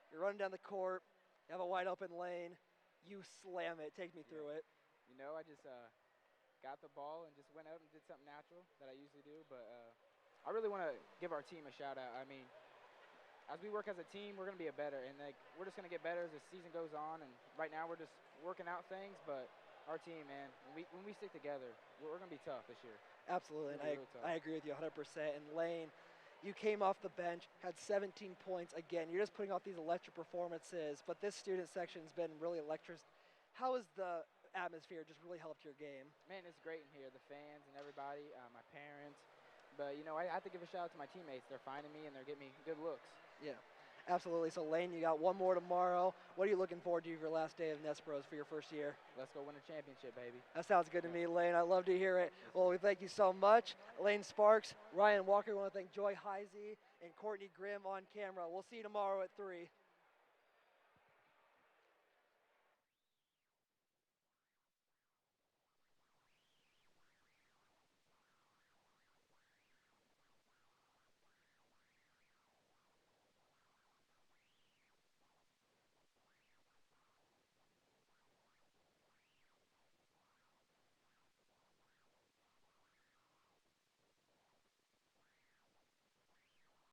you're running down the court, you have a wide open lane, you slam it. Take me through it. You know, I just got the ball and just went out and did something natural that I usually do. But I really want to give our team a shout out. I mean, as we work as a team, we're going to be better, and we're just going to get better as the season goes on. And right now, we're just working out things, but our team, man, when we stick together, we're going to be tough this year. Absolutely, and Really tough. I agree with you 100%. And Lane, you came off the bench, had 17 points. Again, you're just putting off these electric performances, but this student section's been really electric. How has the atmosphere just really helped your game? Man, it's great in here, the fans and everybody, my parents. But, you know, I have to give a shout out to my teammates. They're finding me, and they're getting me good looks. Yeah, absolutely. So, Lane, you got one more tomorrow. What are you looking forward to for your last day of Nespros for your first year? Let's go win a championship, baby. That sounds good to me, Lane. I love to hear it. Well, we thank you so much. Lane Sparks, Ryan Walker. We want to thank Joy Heisey and Courtney Grimm on camera. We'll see you tomorrow at 3.